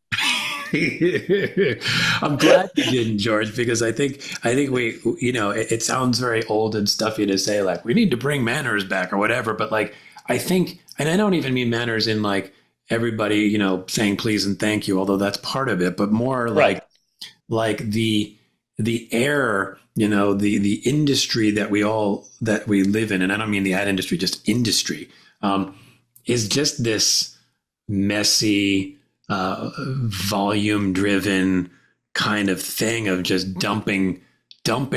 I'm glad you didn't, George, because I think we, it sounds very old and stuffy to say, like, we need to bring manners back or whatever. But, like, I think, and I don't even mean manners in, like, everybody, saying please and thank you, although that's part of it, but more like the air, the industry that we live in, and I don't mean the ad industry, just industry, is just this messy, volume driven kind of thing of just dumping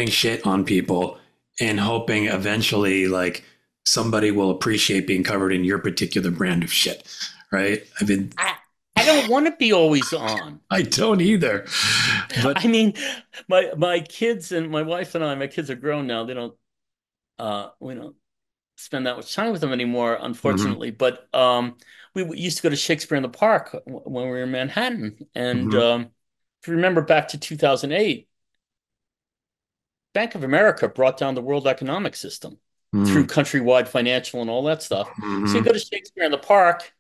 shit on people and hoping eventually, like, somebody will appreciate being covered in your particular brand of shit, right? I mean, I don't want to be always on. I don't either. But I mean, my kids and my wife and I, my kids are grown now. They don't we don't spend that much time with them anymore, unfortunately. But we used to go to Shakespeare in the Park when we were in Manhattan. And if you remember back to 2008, Bank of America brought down the world economic system through countrywide financial and all that stuff. So you go to Shakespeare in the Park,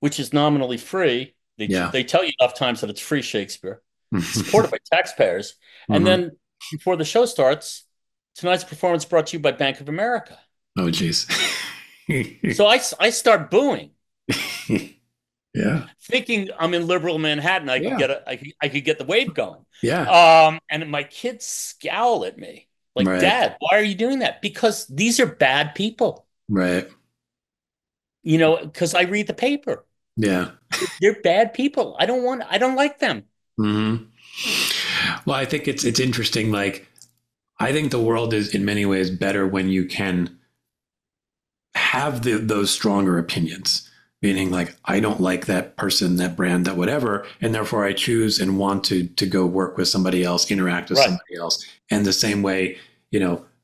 which is nominally free. They tell you enough times that it's free Shakespeare, supported by taxpayers. And then before the show starts, tonight's performance brought to you by Bank of America. Oh, geez. So I start booing. Yeah. Thinking I'm in liberal Manhattan, I could get the wave going. Yeah. And my kids scowl at me like, Dad, why are you doing that? Because these are bad people. Right. You know, because I read the paper. Yeah. They're bad people. I don't like them. Well, I think it's interesting. Like, I think the world is in many ways better when you can have those stronger opinions. Meaning, like, I don't like that person, that brand, that whatever, and therefore I choose and want to go work with somebody else, interact with somebody else. And the same way,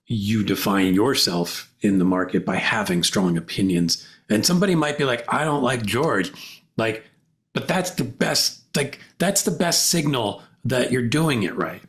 you define yourself in the market by having strong opinions. And somebody might be like, I don't like George, like, but that's the best. Like, that's the best signal that you're doing it right,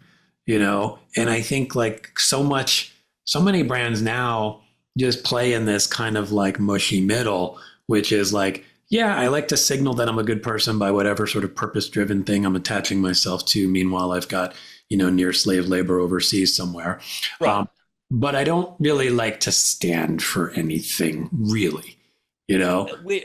And I think like so many brands now just play in this kind of like mushy middle, which is like, yeah, I like to signal that I'm a good person by whatever sort of purpose-driven thing I'm attaching myself to. Meanwhile, I've got, near slave labor overseas somewhere. Right. But I don't really like to stand for anything, really,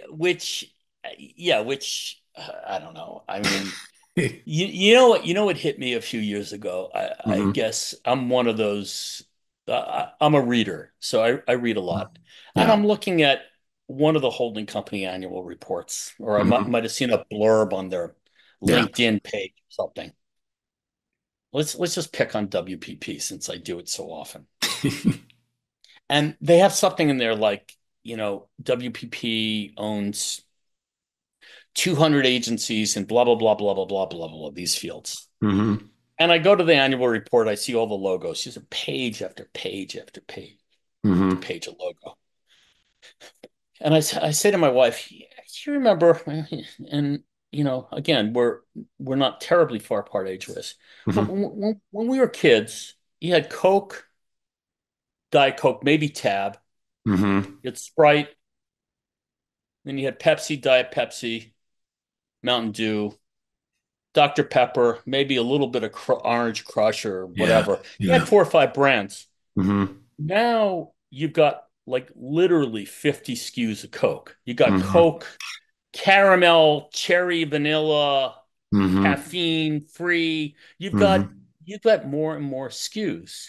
Which, I don't know. I mean, you know what hit me a few years ago? I guess I'm one of those, I'm a reader, so I read a lot. And I'm looking at one of the holding company annual reports, or I might have seen a blurb on their LinkedIn page or something. Let's just pick on WPP since I do it so often. And they have something in there like, WPP owns 200 agencies and blah, blah, blah, blah, blah, blah, blah, blah, these fields. And I go to the annual report, I see all the logos. There's a page after page after page, page of logo. And I say to my wife, do you remember? And again, we're not terribly far apart age-wise. But when we were kids, you had Coke, Diet Coke, maybe Tab. You had Sprite. Then you had Pepsi, Diet Pepsi, Mountain Dew, Dr. Pepper, maybe a little bit of Orange Crush or whatever. You had 4 or 5 brands. Now you've got like literally 50 SKUs of Coke. You got Coke, caramel, cherry, vanilla, caffeine free. You've got more and more SKUs,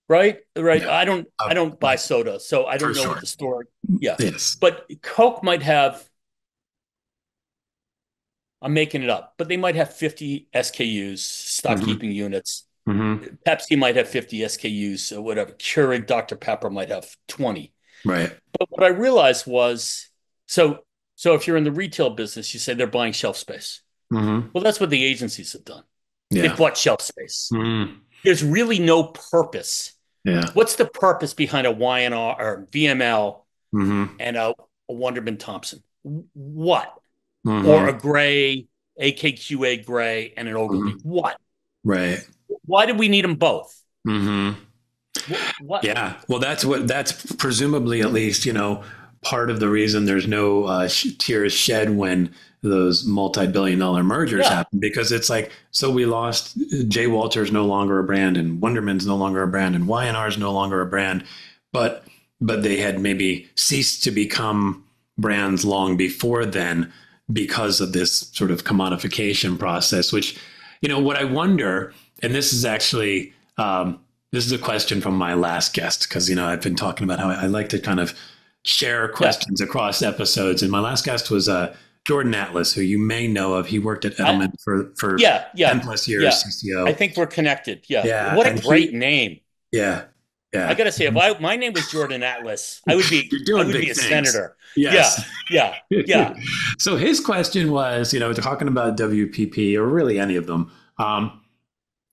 right? Right. Yeah. I don't buy soda, so I don't know what the store. Yeah. Yes. But Coke might have, I'm making it up, but they might have 50 SKUs, stock keeping units. Pepsi might have 50 SKUs or whatever. Keurig Dr. Pepper might have 20. Right. But what I realized was, so if you're in the retail business, you say they're buying shelf space. Well, that's what the agencies have done. Yeah. They bought shelf space. There's really no purpose. Yeah. What's the purpose behind a Y&R or VML and a Wunderman Thompson? What? Or a gray, AKQA gray and an Ogilvy. What? Right. Why do we need them both? What? Yeah. Well, that's presumably at least, part of the reason there's no tears shed when those multi-billion-dollar mergers happen, because it's like, so we lost J. Walter's no longer a brand and Wunderman's no longer a brand and Y&R is no longer a brand, but they had maybe ceased to become brands long before then because of this sort of commodification process, which, what I wonder, and this is actually, this is a question from my last guest, because, I've been talking about how I like to kind of share questions across episodes. And my last guest was Jordan Atlas, who you may know of. He worked at Edelman for 10 plus years, CCO. I think we're connected. Yeah. What a great name. Yeah. I got to say, if my name was Jordan Atlas, I would be a things. senator. Yes. Yeah. So his question was, talking about WPP or really any of them,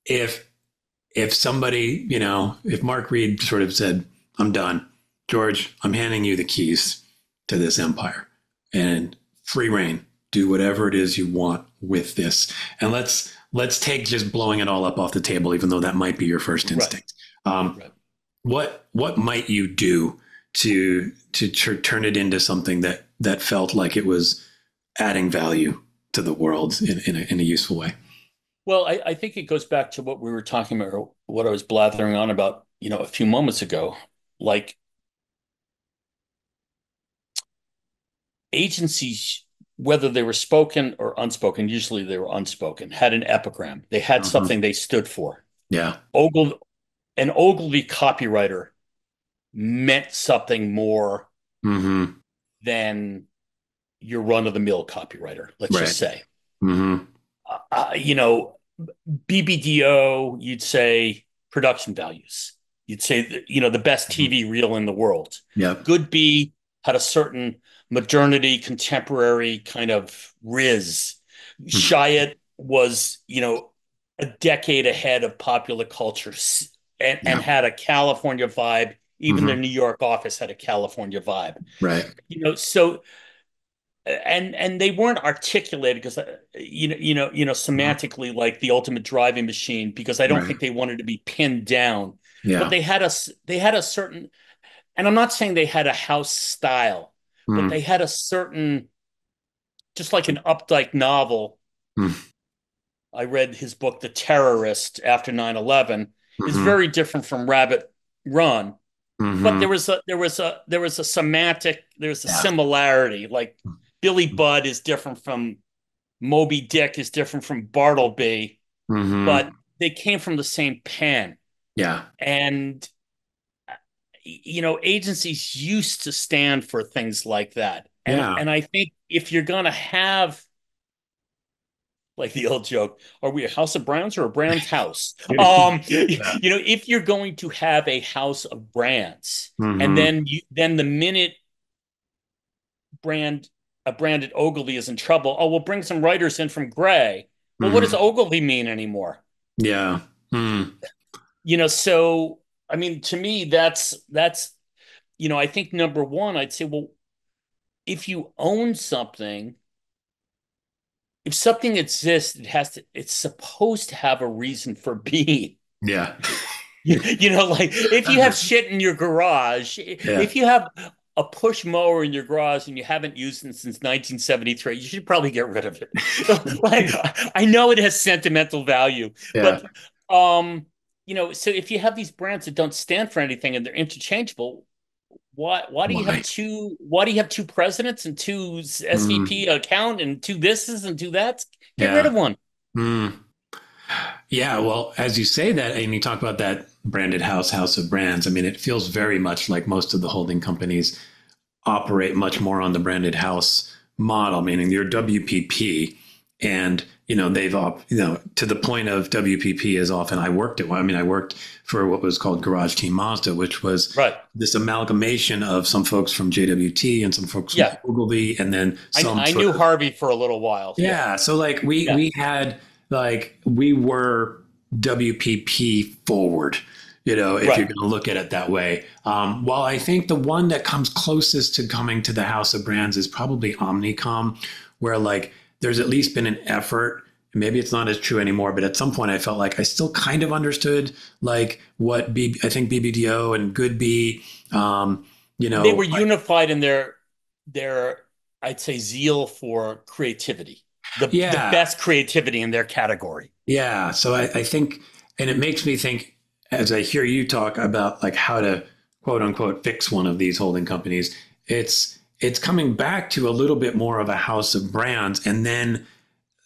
if somebody, if Mark Reed sort of said, I'm done, George, I'm handing you the keys to this empire and free reign, do whatever it is you want with this. And let's take just blowing it all up off the table, even though that might be your first instinct. Right. What might you do to turn it into something that felt like it was adding value to the world in a useful way? Well, I think it goes back to what we were talking about, what I was blathering on about, a few moments ago. Like, agencies, whether they were spoken or unspoken, usually they were unspoken, had an epigram. They had something they stood for. Yeah. An Ogilvy copywriter meant something more than your run-of-the-mill copywriter, let's just say. BBDO, you'd say production values. You'd say, the best TV reel in the world. Yeah. Good B had a certain modernity, contemporary kind of riz. Chiat was, a decade ahead of popular culture and had a California vibe. Even their New York office had a California vibe. Right. So and they weren't articulated because semantically like the ultimate driving machine, because I don't think they wanted to be pinned down. Yeah. But they had a certain, and I'm not saying they had a house style, but they had a certain, just like an Updike novel. I read his book, The Terrorist, after 9/11, is very different from Rabbit Run. But there was a semantic, there's a similarity. Like Billy Budd is different from Moby Dick, is different from Bartleby, but they came from the same pen. Yeah. And agencies used to stand for things like that. And I think if you're going to have, like the old joke, are we a house of brands or a brand's house? If you're going to have a house of brands, and then the minute a branded Ogilvy is in trouble, we'll bring some writers in from Gray. Well, what does Ogilvy mean anymore? Yeah. So I mean, to me, that's I think number one, I'd say, well, if you own something, if something exists, it's supposed to have a reason for being. Yeah. Like if you have shit in your garage, if you have a push mower in your garage and you haven't used it since 1973, you should probably get rid of it. Like, I know it has sentimental value, but so if you have these brands that don't stand for anything and they're interchangeable, why do you have two presidents and two SVP account and two thises and two that's? Get rid of one. Yeah, well, as you say that, and you talk about that branded house of brands, I mean, it feels very much like most of the holding companies operate much more on the branded house model, meaning your WPP. And, they've, to the point of WPP as often I worked for what was called Garage Team Mazda, which was this amalgamation of some folks from JWT and some folks from Ogilvy. And then I knew Harvey for a little while. Yeah. So like we had, like, we were WPP forward, if you're going to look at it that way. While I think the one that comes closest to coming to the house of brands is probably Omnicom, where like there's at least been an effort. Maybe it's not as true anymore, but at some point I felt like I still kind of understood like what I think BBDO and Goodby, they were unified in their I'd say zeal for creativity. The best creativity in their category. Yeah. So I think, and it makes me think, as I hear you talk about like how to quote unquote fix one of these holding companies, it's coming back to a little bit more of a house of brands and then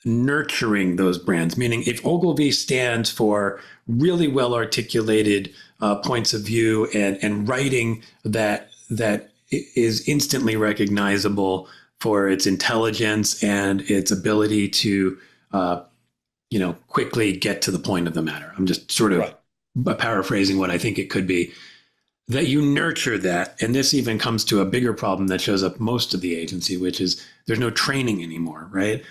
nurturing those brands. Meaning if Ogilvy stands for really well articulated points of view and writing that is instantly recognizable for its intelligence and its ability to, quickly get to the point of the matter. I'm just sort of paraphrasing what I think it could be. that you nurture that. And this even comes to a bigger problem that shows up most of the agency, which is there's no training anymore, right?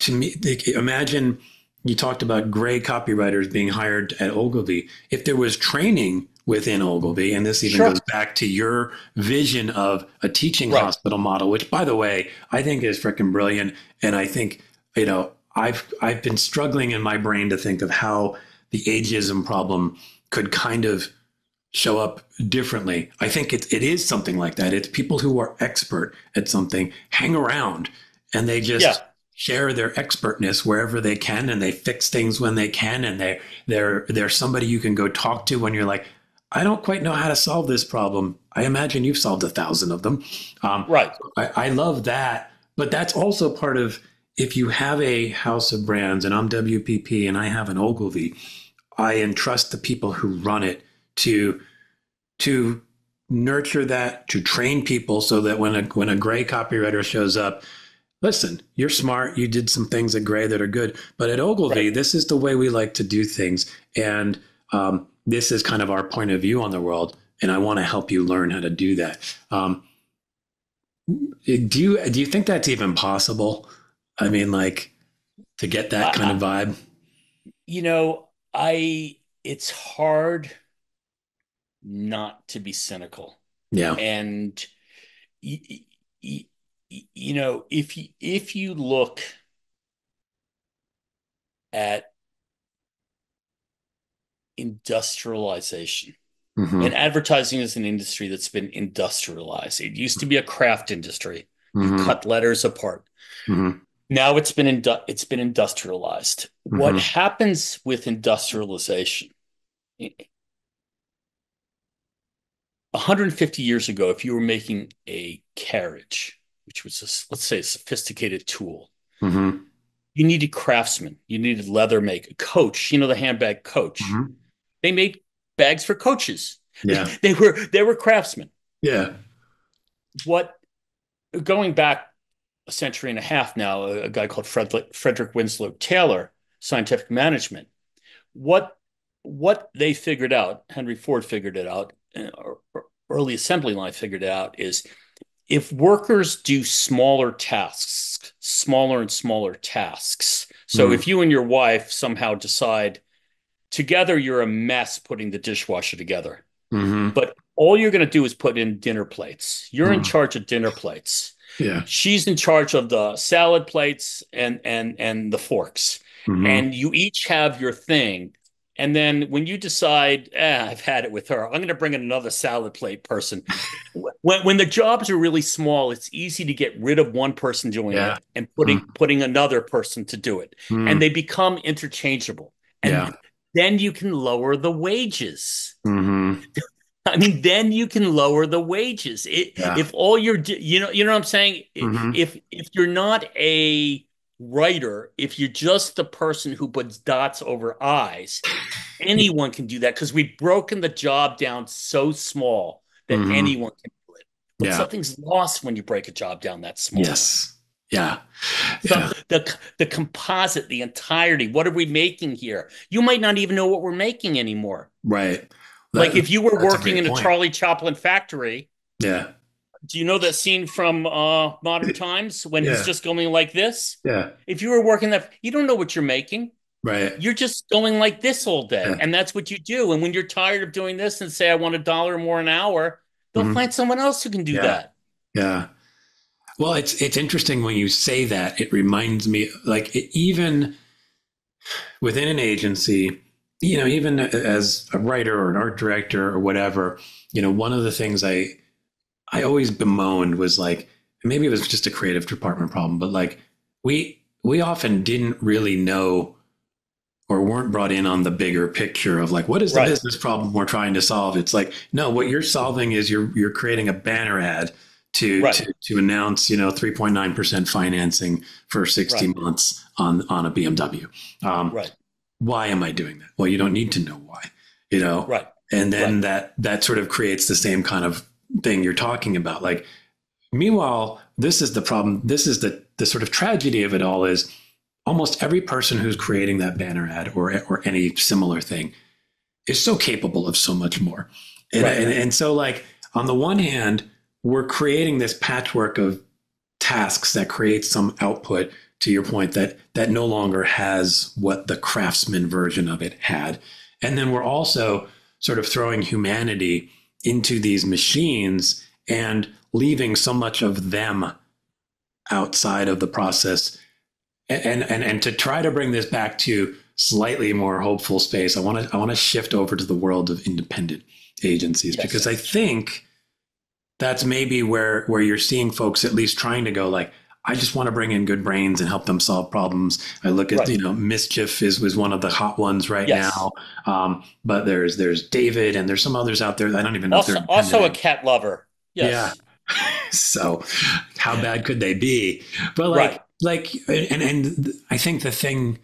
To me, imagine you talked about gray copywriters being hired at Ogilvy. If there was training within Ogilvy, and this even goes back to your vision of a teaching hospital model, which, by the way, I think is freaking brilliant. And I think, I've been struggling in my brain to think of how the ageism problem could kind of show up differently. I think it is something like that. It's people who are expert at something hang around and they just share their expertness wherever they can, and they fix things when they can, and they're somebody you can go talk to when you're like, I don't quite know how to solve this problem. I imagine you've solved 1,000 of them. I love that, but that's also part of, if you have a house of brands, and I'm WPP and I have an Ogilvy, I entrust the people who run it to nurture that, to train people so that when a gray copywriter shows up, listen, you're smart, you did some things at Gray that are good, but at Ogilvy, this is the way we like to do things. And this is kind of our point of view on the world. And I want to help you learn how to do that. Do you think that's even possible? I mean, like, to get that kind of vibe? It's hard not to be cynical. Yeah. And, if you look at industrialization, and advertising is an industry that's been industrialized. It used to be a craft industry. You cut letters apart. Now it's been industrialized. What happens with industrialization? 150 years ago, if you were making a carriage, which was, let's say, a sophisticated tool, you needed craftsmen. You needed leather make, a coach, the handbag coach. They made bags for coaches. Yeah. They were craftsmen. Yeah. Going back a century and a half now, a guy called Frederick Winslow Taylor, Scientific Management. What they figured out, Henry Ford figured it out, or early assembly line figured it out, is if workers do smaller tasks, smaller and smaller tasks. So if you and your wife somehow decide together you're a mess putting the dishwasher together, but all you're going to do is put in dinner plates. You're in charge of dinner plates. Yeah. She's in charge of the salad plates and the forks. And you each have your thing. And then when you decide, I've had it with her, I'm going to bring in another salad plate person. When the jobs are really small, it's easy to get rid of one person doing it and putting another person to do it. And they become interchangeable. And then you can lower the wages. I mean, then you can lower the wages. If all you're, you know what I'm saying? If you're not a writer, if you're just the person who puts dots over I's, anyone can do that, because we've broken the job down so small that anyone can do it. But something's lost when you break a job down that small. Yes. Yeah. So the composite, the entirety, what are we making here? You might not even know what we're making anymore. Right. Like if you were working in a Charlie Chaplin factory. Yeah. Do you know that scene from Modern Times when he's just going like this? Yeah. If you were working that, you don't know what you're making. Right. You're just going like this all day. And that's what you do. And when you're tired of doing this and say, I want $1 more an hour, they'll find someone else who can do that. Yeah. Well, it's interesting when you say that. It reminds me, like, even within an agency, even as a writer or an art director or whatever, one of the things I always bemoaned was, like, maybe it was just a creative department problem, but like we often didn't really know or weren't brought in on the bigger picture of, like, what is the business problem we're trying to solve? It's like, no, what you're solving is you're creating a banner ad to announce, 3.9% financing for 60 months on a BMW. Why am I doing that? Well, you don't need to know why, And then that sort of creates the same kind of thing you're talking about. Like, meanwhile, this is the problem. This is the sort of tragedy of it all, is almost every person who's creating that banner ad or any similar thing is so capable of so much more. And so like on the one hand, we're creating this patchwork of tasks that create some output, to your point, that no longer has what the craftsman version of it had. And then we're also sort of throwing humanity into these machines and leaving so much of them outside of the process. And to try to bring this back to slightly more hopeful space, I want to shift over to the world of independent agencies, yes, because I think that's maybe where you're seeing folks at least trying to go like, I just want to bring in good brains and help them solve problems. I look at, Mischief was one of the hot ones right now. But there's David and there's some others out there that I don't even know. Also, if they're also a cat lover. Yes. Yeah. So how bad could they be? But and I think the thing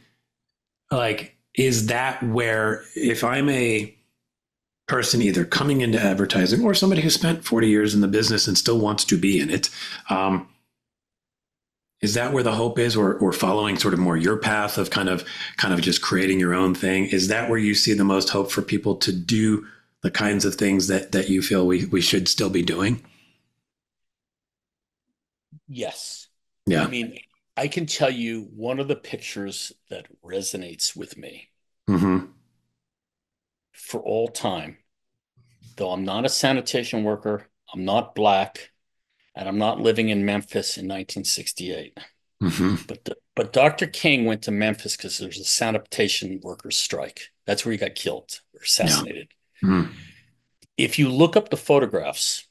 like, is that where if I'm a person either coming into advertising or somebody who spent 40 years in the business and still wants to be in it, is that where the hope is, or following sort of more your path of kind of just creating your own thing? Is that where you see the most hope for people to do the kinds of things that you feel we should still be doing? Yes. Yeah. I mean, I can tell you one of the pictures that resonates with me for all time, though I'm not a sanitation worker, I'm not Black, and I'm not living in Memphis in 1968. But Dr. King went to Memphis because there was a sanitation workers strike. That's where he got killed or assassinated. Yeah. If you look up the photographs,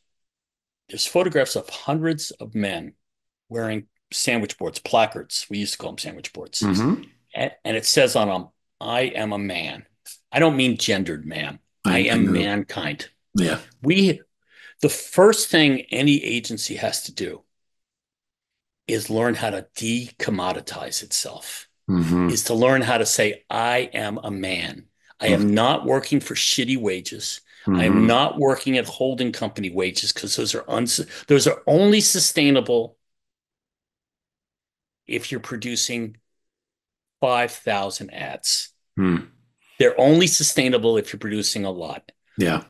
there's photographs of hundreds of men wearing sandwich boards, placards. We used to call them sandwich boards. And it says on them, I am a man. I don't mean gendered man. I am mankind. Yeah. The first thing any agency has to do is learn how to decommoditize itself, is to learn how to say, I am a man. I am not working for shitty wages. I am not working at holding company wages, because those are only sustainable if you're producing 5,000 ads. They're only sustainable if you're producing a lot. Yeah.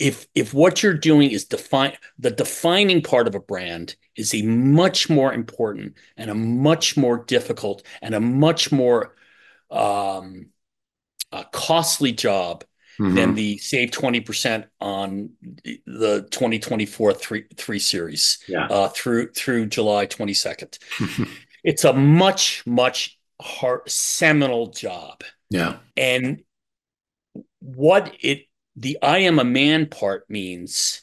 If what you're doing is the defining part of a brand is a much more important and a much more difficult and a much more costly job than the save 20% on the 2024 3 series through July 22nd. It's a much hard, seminal job. Yeah. And the I am a man part means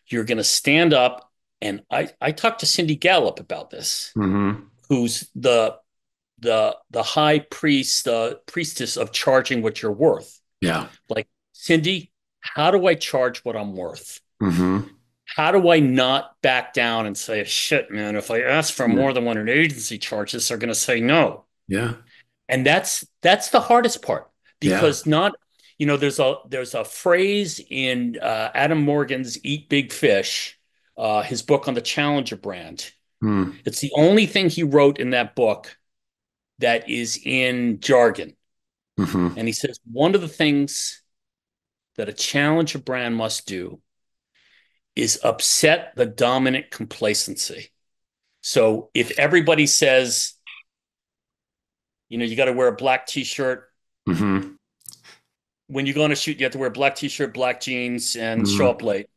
you're going to stand up, and I talked to Cindy Gallup about this, who's the high priestess of charging what you're worth. Yeah. Like, Cindy, how do I charge what I'm worth? How do I not back down and say, shit, man, if I ask for more than what an agency charges, they're going to say no. Yeah. And that's the hardest part, because there's a phrase in Adam Morgan's Eat Big Fish, his book on the Challenger brand. It's the only thing he wrote in that book that is in jargon. And he says, one of the things that a Challenger brand must do is upset the dominant complacency. So if everybody says, you got to wear a black t-shirt, when you go on a shoot, you have to wear a black t-shirt, black jeans, and show up late.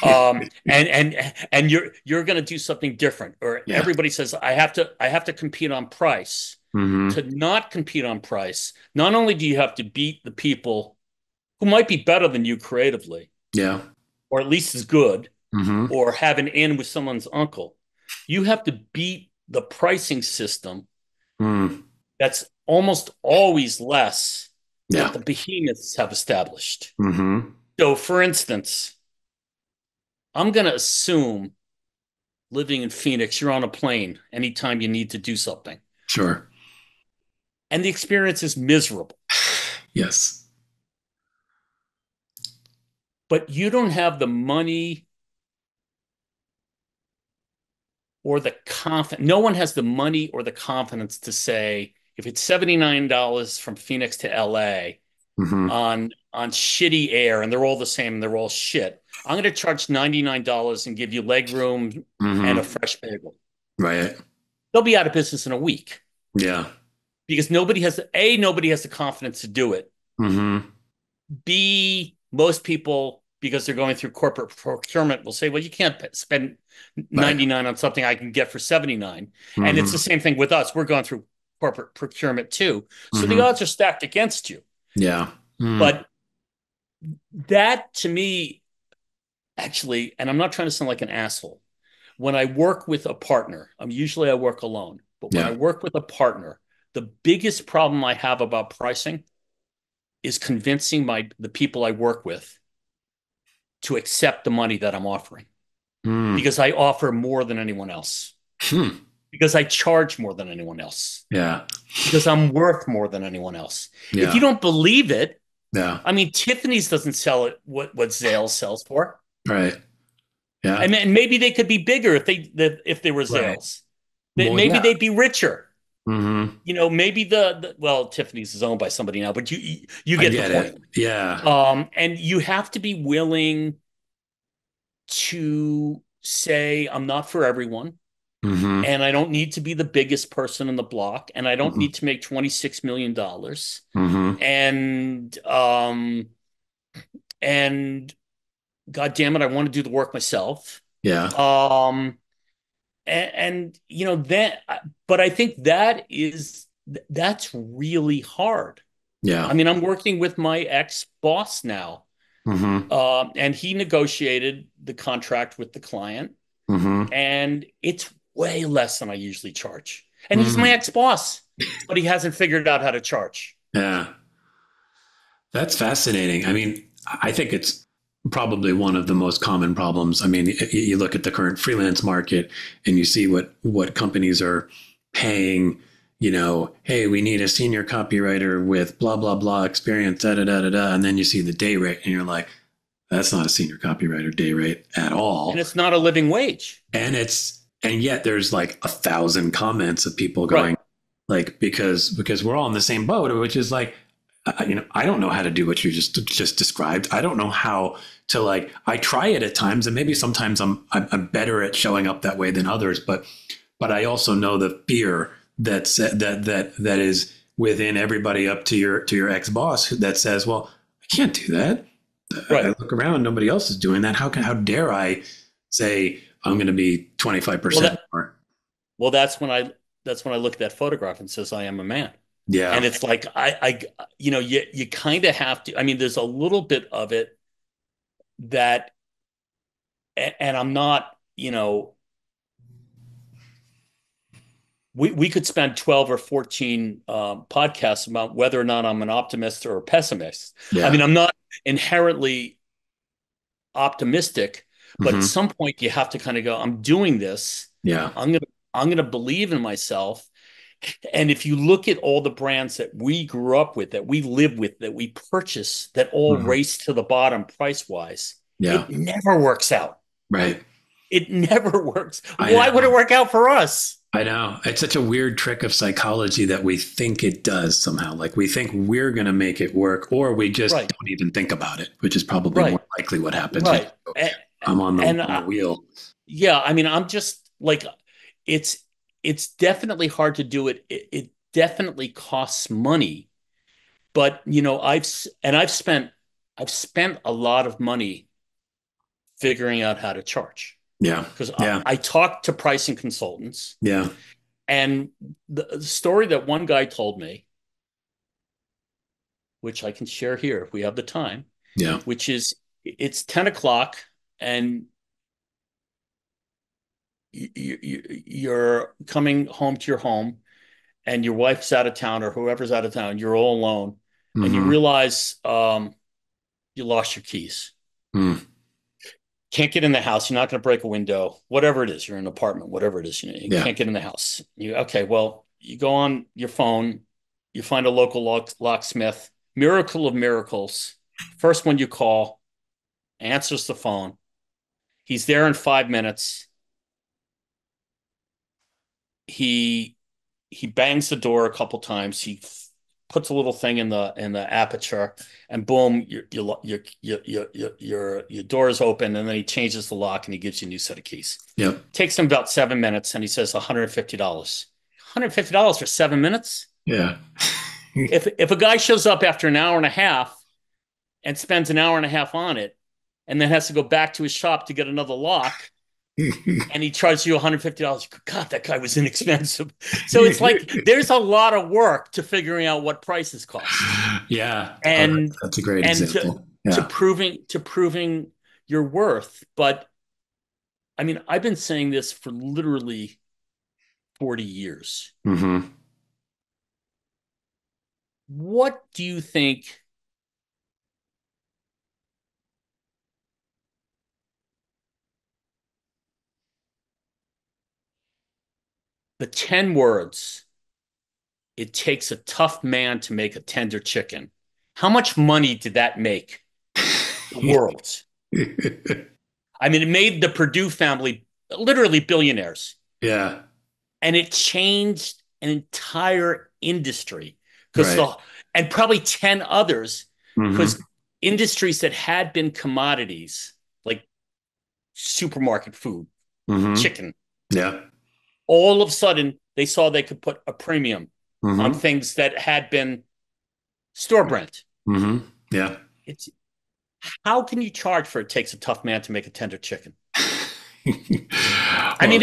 And you're going to do something different. Or everybody says, I have to compete on price. To not compete on price, not only do you have to beat the people who might be better than you creatively, or at least as good, or have an in with someone's uncle, you have to beat the pricing system that's almost always less that the behemoths have established. So, for instance, I'm going to assume, living in Phoenix, you're on a plane anytime you need to do something. Sure. And the experience is miserable. Yes. But you don't have the money or the confidence. No one has the money or the confidence to say, if it's $79 from Phoenix to LA, on shitty air, and they're all the same and they're all shit. I'm going to charge $99 and give you leg room and a fresh bagel. Right. They'll be out of business in a week. Yeah. Because nobody has the confidence to do it. B, most people, because they're going through corporate procurement, will say, well, you can't spend 99 on something I can get for 79. And it's the same thing with us. We're going through corporate procurement too. So the odds are stacked against you. Yeah. But that, to me, actually, and I'm not trying to sound like an asshole, when I work with a partner, usually I work alone, but when I work with a partner, the biggest problem I have about pricing is convincing the people I work with to accept the money that I'm offering, because I offer more than anyone else, because I charge more than anyone else, because I'm worth more than anyone else. If you don't believe it, I mean, Tiffany's doesn't sell it what Zales sells for, right? Yeah, and maybe they could be bigger if they were Zales. Maybe they'd be richer. Maybe Tiffany's is owned by somebody now, but you get the point. Yeah. And you have to be willing to say, I'm not for everyone. And I don't need to be the biggest person in the block, and I don't need to make $26 million. And God damn it, I want to do the work myself. Yeah. But I think that's really hard. Yeah. I mean, I'm working with my ex-boss now, and he negotiated the contract with the client, and it's way less than I usually charge. And he's my ex-boss, but he hasn't figured out how to charge. Yeah. That's fascinating. I mean, I think it's probably one of the most common problems. I mean, you look at the current freelance market and you see what companies are paying, hey, we need a senior copywriter with blah, blah, blah experience, da, da, da, da, da. And then you see the day rate and you're like, that's not a senior copywriter day rate at all. And it's not a living wage. And yet there's like 1,000 comments of people going like, because we're all in the same boat, which is like, I don't know how to do what you just described. I don't know how to I try it at times, and maybe sometimes I'm better at showing up that way than others. But I also know the fear that is within everybody up to your ex-boss that says, well, I can't do that. I look around, nobody else is doing that. How dare I say I'm going to be 25% more? Well, that's when I look at that photograph and says, I am a man. Yeah. And it's like, you kind of have to, I mean, there's a little bit of it that, and I'm not, we could spend 12 or 14 podcasts about whether or not I'm an optimist or a pessimist. Yeah. I mean, I'm not inherently optimistic, but at some point you have to kind of go, I'm doing this. Yeah. I'm going to believe in myself. And if you look at all the brands that we grew up with, that we live with, that we purchase, that all race to the bottom price-wise, it never works out. Right. It never works. Why would it work out for us? I know. It's such a weird trick of psychology that we think it does somehow. Like we think we're going to make it work, or we just don't even think about it, which is probably more likely what happens. Right. I'm on the wheel. Yeah. I mean, I'm just like, it's definitely hard to do it. It definitely costs money, but I've spent a lot of money figuring out how to charge. Yeah. Because I talked to pricing consultants. Yeah. And the story that one guy told me, which I can share here if we have the time. Yeah. Which is, it's 10 o'clock and you're coming home to your home and your wife's out of town or whoever's out of town, you're all alone, and you realize you lost your keys. Can't get in the house. You're not going to break a window, whatever it is. You're in an apartment, whatever it is. You can't get in the house. You go on your phone, you find a local locksmith, miracle of miracles. First one you call, answers the phone. He's there in 5 minutes. He bangs the door a couple times. He puts a little thing in the aperture, and boom, your door is open, and then he changes the lock and he gives you a new set of keys. Yep. Takes him about 7 minutes, and he says $150. $150 for 7 minutes? Yeah. If a guy shows up after an hour and a half and spends an hour and a half on it, and then has to go back to his shop to get another lock, and he charges you $150, God, that guy was inexpensive. So it's like there's a lot of work to figuring out what prices cost. Yeah, and that's a great example. To proving your worth. But I mean, I've been saying this for literally 40 years. Mm-hmm. What do you think the 10 words, it takes a tough man to make a tender chicken? How much money did that make the world? I mean, it made the Purdue family literally billionaires. Yeah. And it changed an entire industry and probably 10 others, because industries that had been commodities like supermarket food, chicken. Yeah. All of a sudden, they saw they could put a premium on things that had been store brand. Yeah. How can you charge for it takes a tough man to make a tender chicken? I mean,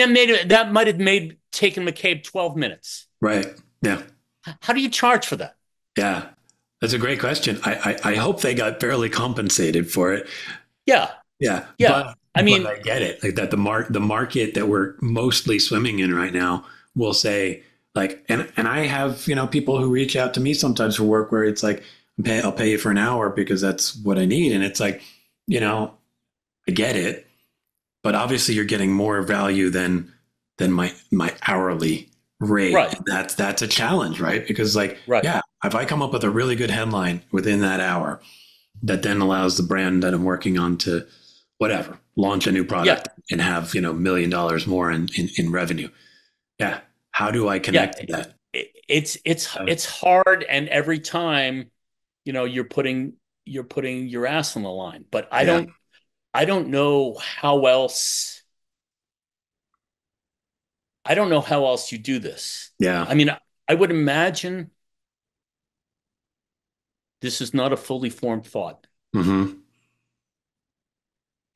that might have made taking McCabe 12 minutes. Right. Yeah. How do you charge for that? Yeah. That's a great question. I hope they got fairly compensated for it. Yeah. Yeah. Yeah. But I get it. Like that the market that we're mostly swimming in right now will say like, and I have, people who reach out to me sometimes for work where it's like, I'll pay you for an hour because that's what I need. And it's like, I get it, but obviously you're getting more value than my hourly rate. Right. That's a challenge, right? Because yeah, if I come up with a really good headline within that hour that then allows the brand that I'm working on to whatever, launch a new product and have, $1 million more in revenue. Yeah. How do I connect to that? It's hard. And every time, you're putting your ass on the line, but I don't know how else you do this. Yeah. I mean, I would imagine this is not a fully formed thought. In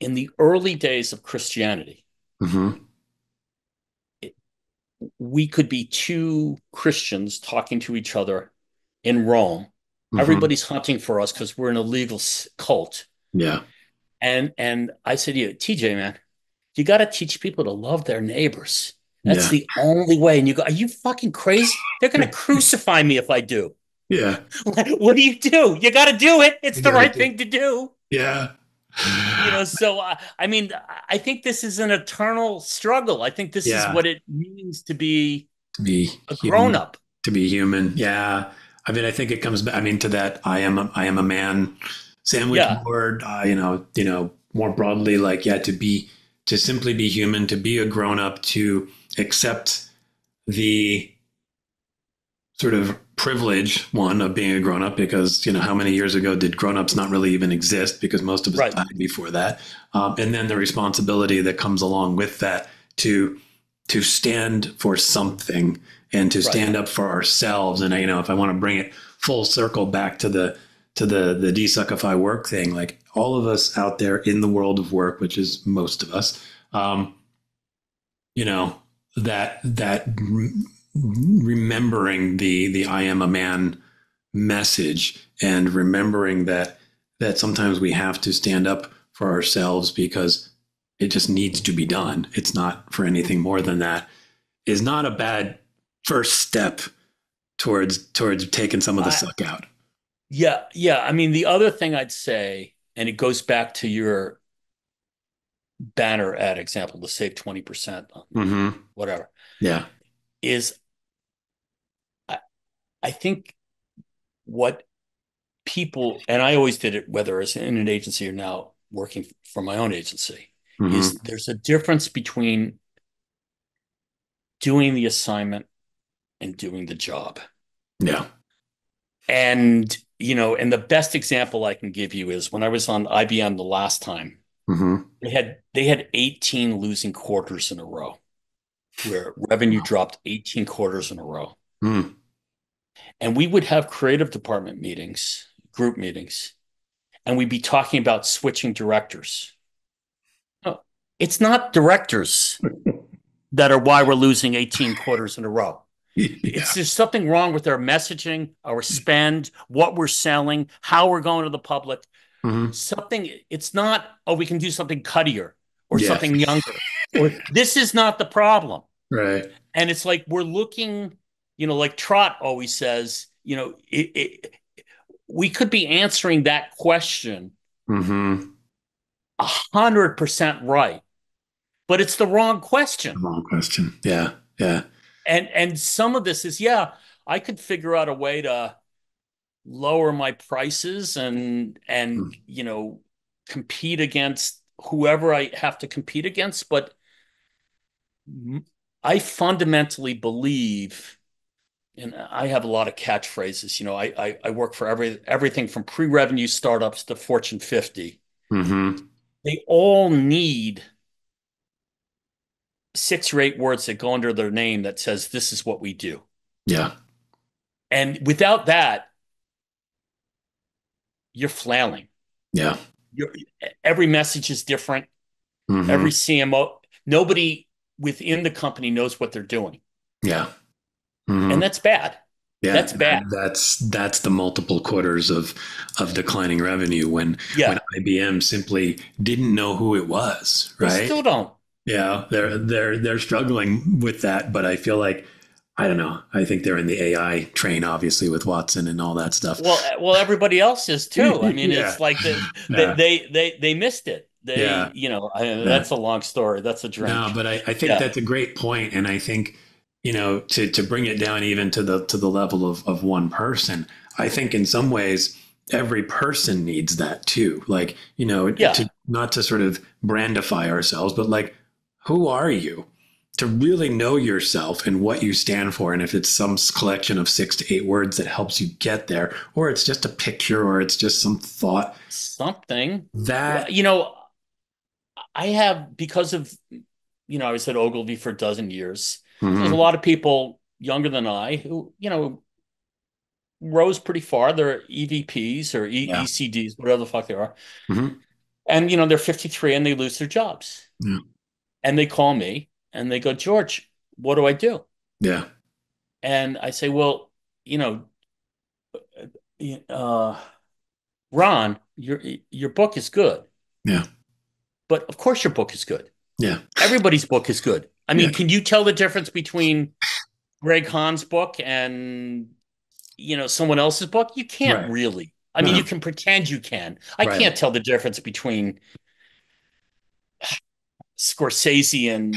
the early days of Christianity, we could be two Christians talking to each other in Rome. Everybody's hunting for us because we're an illegal cult. Yeah. And I said to you, TJ, man, you got to teach people to love their neighbors. That's the only way. And you go, are you fucking crazy? They're going to crucify me if I do. Yeah. What do? You got to do it. It's the right thing to do. Yeah. So, I mean, I think this is an eternal struggle. I think this is what it means to be a grown-up. To be human. Yeah. I mean, I think it comes back, to that I am a man sandwich word, more broadly, to simply be human, to be a grown-up, to accept the sort of privilege, of being a grown-up, because, how many years ago did grown-ups not really even exist, because most of us died before that. And then the responsibility that comes along with that to stand for something and to stand up for ourselves. And, if I want to bring it full circle back to the Desuckify Work thing, like all of us out there in the world of work, which is most of us, that remembering the I am a man message, and remembering that sometimes we have to stand up for ourselves because it just needs to be done. It's not for anything more than that, is not a bad first step towards taking some of the suck out. Yeah. I mean, the other thing I'd say, and it goes back to your banner ad example, to save 20% on whatever. Yeah. Is I think what people, and I always did it, whether it's in an agency or now working for my own agency, is there's a difference between doing the assignment and doing the job. Yeah. And, and the best example I can give you is when I was on IBM the last time, Mm-hmm. they had 18 losing quarters in a row where revenue dropped 18 quarters in a row. Mm. And we would have creative department meetings, group meetings, and we'd be talking about switching directors. No, it's not directors that are why we're losing 18 quarters in a row. Yeah. It's There's something wrong with our messaging, our spend, what we're selling, how we're going to the public. Mm-hmm. It's not, oh, we can do something cuttier or Yeah. something younger. Or this is not the problem. Right. And it's like we're looking, like Trott always says, we could be answering that question Mm-hmm. 100% right, but it's the wrong question. Wrong question. Yeah. Yeah. And some of this is, I could figure out a way to lower my prices and compete against whoever I have to compete against, but I fundamentally believe, and I have a lot of catchphrases. I work for everything from pre-revenue startups to Fortune 50. Mm-hmm. They all need 6 or 8 words that go under their name that says, this is what we do. Yeah. And without that, you're flailing. Yeah. Every message is different. Mm-hmm. Every CMO, nobody within the company knows what they're doing. Yeah. Mm-hmm. And that's bad. Yeah, that's bad. That's the multiple quarters of declining revenue when IBM simply didn't know who it was, right? They still don't. Yeah, they're struggling with that, but I feel like, I don't know. I think they're in the AI train, obviously, with Watson and all that stuff. Well, everybody else is too. I mean, It's like they missed it. That's a long story. That's a drink. No, but I think that's a great point, and I think to bring it down even to the level of one person, I think in some ways every person needs that too. Like not to sort of brandify ourselves, but like, who are you? To really know yourself and what you stand for. And if it's some collection of 6 to 8 words that helps you get there, or it's just a picture, or it's just some thought. Something that, I have, because of, I was at Ogilvy for a dozen years. Mm-hmm. There's a lot of people younger than I who, rose pretty far. They're EVPs or ECDs, whatever the fuck they are. Mm-hmm. And, they're 53 and they lose their jobs. Yeah. And they call me and they go, George, what do I do? Yeah. And I say, well, Ron, your book is good. Yeah. But of course your book is good. Yeah. Everybody's book is good. I mean, can you tell the difference between Greg Hahn's book and, someone else's book? You can't really. I mean, you can pretend you can. I can't tell the difference between Scorsese and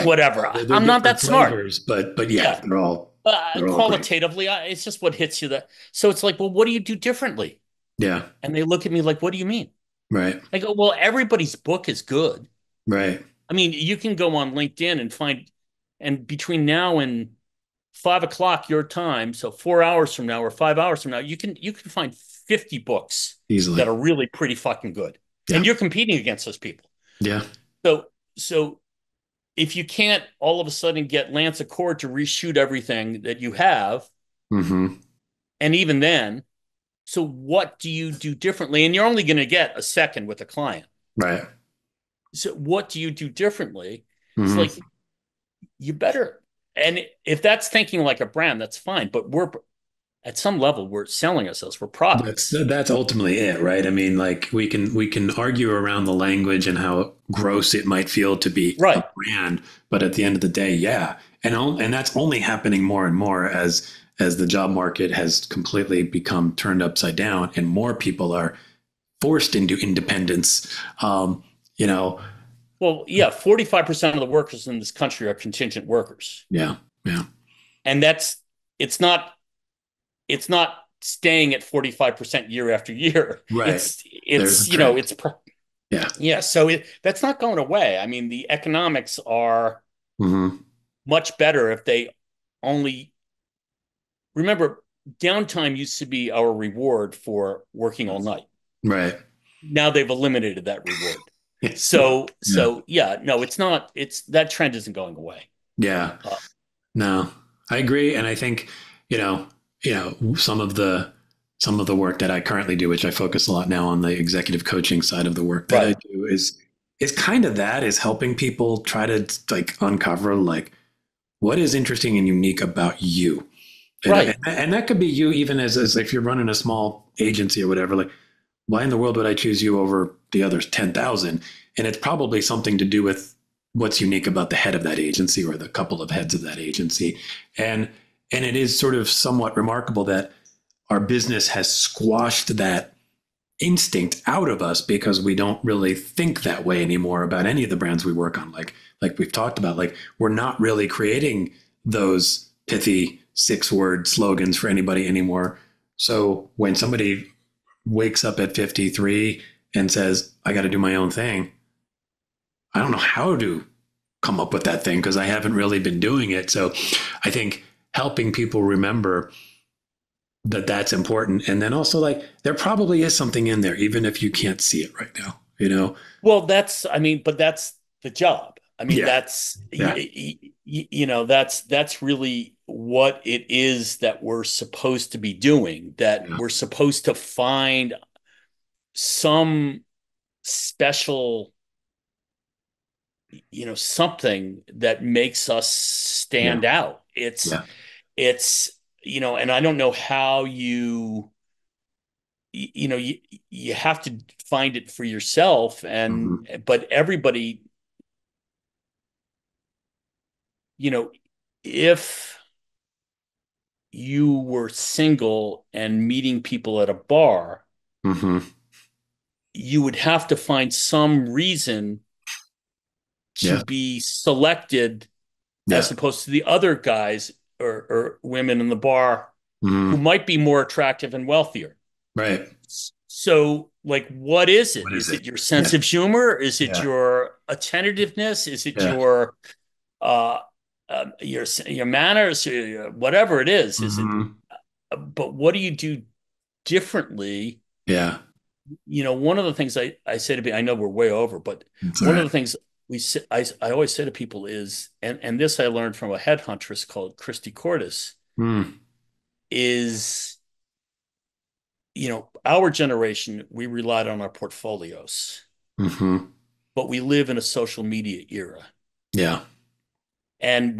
whatever. I'm not that smart. But they're all qualitatively. It's just what hits you. So it's like, well, what do you do differently? Yeah. And they look at me like, what do you mean? Right. I go, well, everybody's book is good. Right. I mean, you can go on LinkedIn and find, and between now and 5 o'clock your time, so 4 hours from now or 5 hours from now, you can find 50 books easily that are really pretty fucking good. Yeah. And you're competing against those people. Yeah. So if you can't all of a sudden get Lance Accord to reshoot everything that you have, mm-hmm. and even then, so what do you do differently? And you're only going to get a second with a client. Right. So what do you do differently? Mm-hmm. It's like, you better. And if that's thinking like a brand, that's fine. But we're at some level, we're selling ourselves. We're products. That's ultimately it, right? I mean, like we can argue around the language and how gross it might feel to be a brand, but at the end of the day, and that's only happening more and more as the job market has completely become turned upside down, and more people are forced into independence. Well, 45% of the workers in this country are contingent workers. Yeah. Yeah. And it's not staying at 45% year after year. Right. So that's not going away. I mean, the economics are mm-hmm. much better if they only remember downtime used to be our reward for working all night. Right. Now they've eliminated that reward. So yeah, no, it's not. It's that trend isn't going away. Yeah. No, I agree, and I think some of the work that I currently do, which I focus a lot now on the executive coaching side of the work that I do, is kind of that is helping people try to like uncover like what is interesting and unique about you. And that could be you even as if you're running a small agency or whatever, like why in the world would I choose you over the other 10,000? And it's probably something to do with what's unique about the head of that agency or the couple of heads of that agency. And it is sort of somewhat remarkable that our business has squashed that instinct out of us because we don't really think that way anymore about any of the brands we work on. Like we've talked about, like we're not really creating those pithy 6-word slogans for anybody anymore. So when somebody wakes up at 53 and says, I got to do my own thing, I don't know how to come up with that thing because I haven't really been doing it. So I think helping people remember that that's important. And then also like, there probably is something in there, even if you can't see it right now, Well, that's the job. I mean, that's really what it is that we're supposed to be doing, that we're supposed to find some special, something that makes us stand out. It's, and I don't know how you have to find it for yourself but everybody, if you were single and meeting people at a bar, you would have to find some reason to be selected as opposed to the other guys or women in the bar who might be more attractive and wealthier. Right. So, like, what is it? Is it your sense of humor? Is it your attentiveness? Is it your manners? Whatever it is. Is it? But what do you do differently? Yeah. One of the things I say to be, I know we're way over, but one of the things I always say to people is, and this I learned from a headhuntress called Christy Cordes, is, our generation, we relied on our portfolios, but we live in a social media era. Yeah. And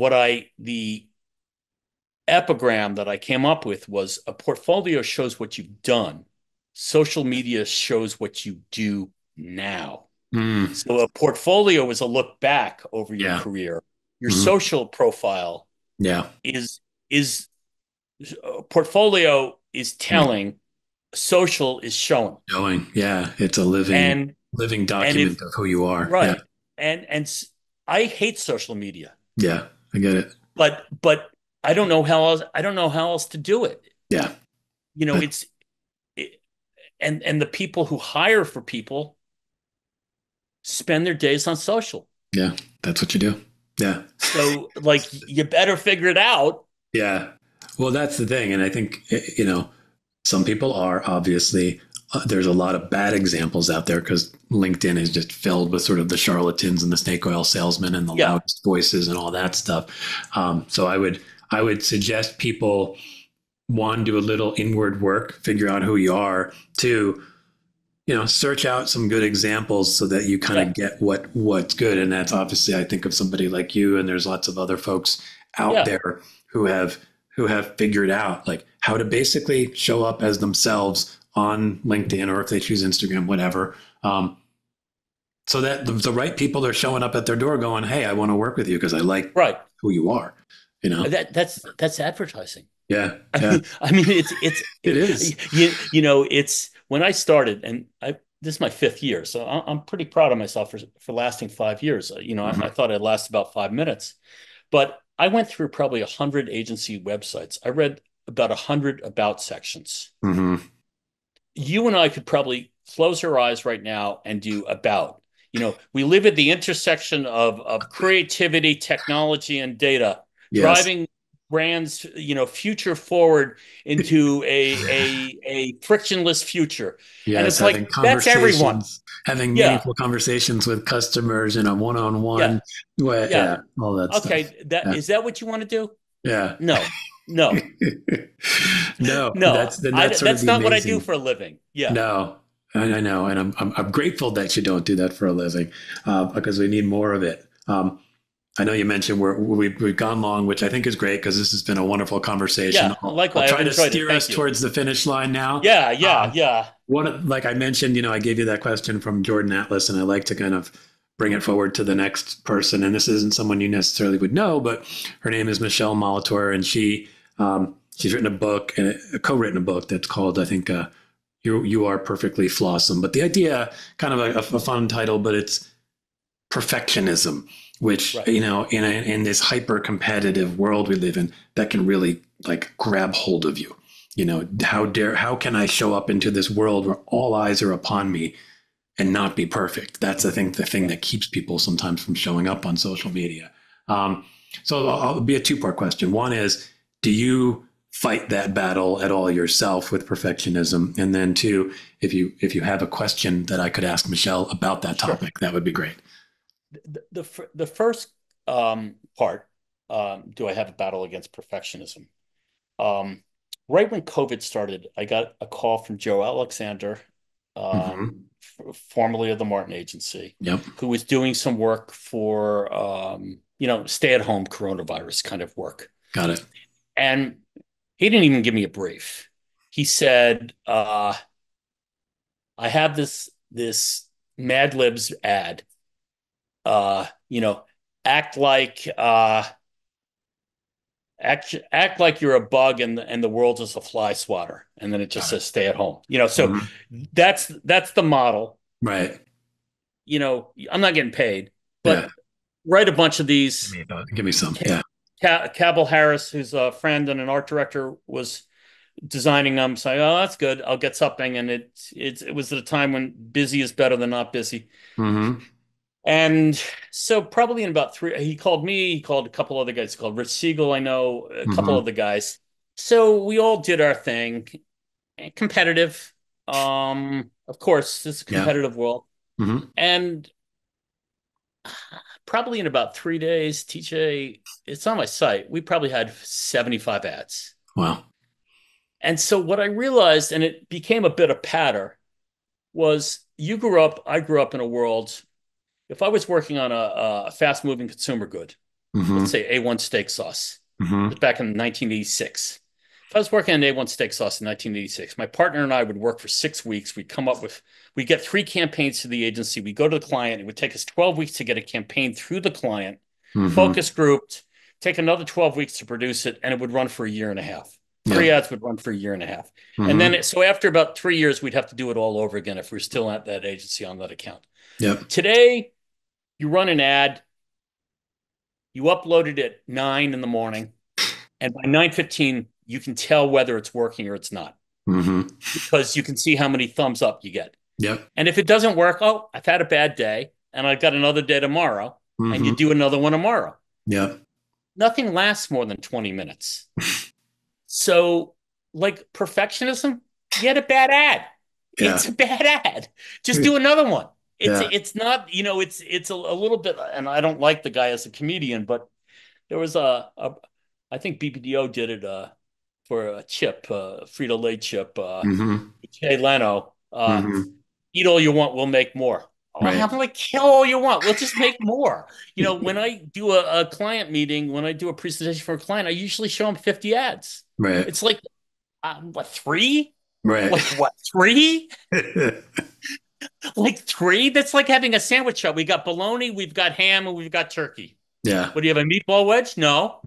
the epigram that I came up with was a portfolio shows what you've done. Social media shows what you do now. So a portfolio is a look back over your career. Your social profile is portfolio is telling, social is showing. It's a living document of who you are. Right. And I hate social media. Yeah, I get it. But I don't know how else to do it. Yeah. And the people who hire for people spend their days on social. Yeah, that's what you do. Yeah. So, like, you better figure it out. Yeah. Well, that's the thing. And I think, some people are obviously, there's a lot of bad examples out there because LinkedIn is just filled with sort of the charlatans and the snake oil salesmen and the loudest voices and all that stuff. So I would suggest people, one, do a little inward work, figure out who you are. Two, search out some good examples so that you kind of get what's good. And that's obviously, I think of somebody like you, and there's lots of other folks out there who have figured out like how to basically show up as themselves on LinkedIn, or if they choose Instagram, whatever. So that the right people are showing up at their door going, hey, I want to work with you because I like who you are. That's advertising. Yeah. I mean, it is. It's when I started, and this is my 5th year, so I'm pretty proud of myself for lasting 5 years. I thought I'd last about 5 minutes, but I went through probably 100 agency websites. I read about 100 about sections. You and I could probably close our eyes right now and do about. We live at the intersection of creativity, technology, and data, driving brands, future forward into a frictionless future. Yes, and it's like, that's everyone. having Yeah. meaningful conversations with customers in a one-on-one Yeah. way. Yeah. Yeah, all that stuff. Okay. Is that what you want to do? Yeah. No, no, No, no. that's sort of That's the not what I do amazing. for a living. Yeah. No, I know, and I'm grateful that you don't do that for a living, because we need more of it. I know you mentioned we've gone long, which I think is great because this has been a wonderful conversation. Yeah. I'll Likewise, try I've to enjoyed it. steer Thank us you. towards the finish line now. Yeah. Yeah. Like I mentioned, I gave you that question from Jordan Atlas, and I like to kind of bring it forward to the next person. And this isn't someone you necessarily would know, but her name is Michelle Molitor, and she's written a book, and co-written a book that's called, I think, You Are Perfectly Flawsome. But the idea, kind of a fun title, but it's perfectionism, which, Right. In this hyper competitive world we live in, that can really like grab hold of you. How can I show up into this world where all eyes are upon me and not be perfect? That's, I think, the thing that keeps people sometimes from showing up on social media. So I'll be a two-part question. One is, do you fight that battle at all yourself with perfectionism? And then two, if you have a question that I could ask Michelle about that topic, Sure. That would be great. The first part, do I have a battle against perfectionism? Right when COVID started, I got a call from Joe Alexander, formerly of the Martin Agency, Yep. who was doing some work for, stay-at-home coronavirus kind of work. Got it. And he didn't even give me a brief. He said, I have this Mad Libs ad. Act like act like you're a bug and the world is a fly swatter, and then it just says stay at home. So that's the model. Right. I'm not getting paid, but write a bunch of these. Give me some. Yeah. Cabell Harris, who's a friend and an art director, was designing them. So, oh, that's good. I'll get something. And it was at a time when busy is better than not busy. Mm-hmm. And so probably in about he called me, he called a couple other guys. He called Rich Siegel, I know, a couple other guys. So we all did our thing. Competitive. Of course, it's a competitive world. Mm-hmm. And probably in about 3 days, TJ, it's on my site, we probably had 75 ads. Wow. And so what I realized, and it became a bit of pattern, was I grew up in a world. If I was working on a fast-moving consumer good, let's say A1 steak sauce, back in 1986. If I was working on A1 steak sauce in 1986, my partner and I would work for 6 weeks. We'd get 3 campaigns to the agency. We'd go to the client. It would take us 12 weeks to get a campaign through the client, focus grouped, take another 12 weeks to produce it, and it would run for a year and a half. 3 ads would run for a year and a half. And then, so after about 3 years, we'd have to do it all over again if we're still at that agency on that account. Yep. Today, you run an ad, you upload it at 9 in the morning, and by 9:15, you can tell whether it's working or it's not. Because you can see how many thumbs up you get. Yep. And if it doesn't work, oh, I've had a bad day, and I've got another day tomorrow, and you do another one tomorrow. Yep. Nothing lasts more than 20 minutes. So, like perfectionism, you had a bad ad. Yeah. It's a bad ad. Just do another one. It's not, it's a little bit, and I don't like the guy as a comedian, but there was I think BBDO did it for a chip, Frito-Lay chip, Jay Leno, eat all you want, we'll make more. Right. I'm like, kill all you want, we'll just make more. When I do a client meeting, when I do a presentation for a client, I usually show them 50 ads. Right. It's like, what, 3? Right. Like, what, 3? Like 3? That's like having a sandwich shop. We got bologna, we've got ham, and we've got turkey. Yeah. What, do you have a meatball wedge? No.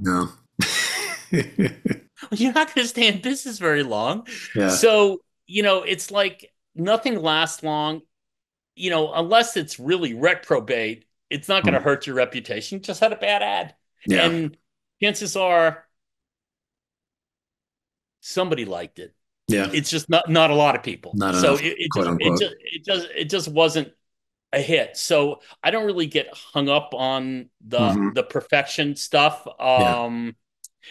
You're not going to stay in business very long. Yeah. So, it's like nothing lasts long, unless it's really reprobate. It's not going to hurt your reputation. You just had a bad ad. Yeah. And chances are somebody liked it. Yeah. It's just not a lot of people. Not so enough, it just wasn't a hit. So I don't really get hung up on the perfection stuff.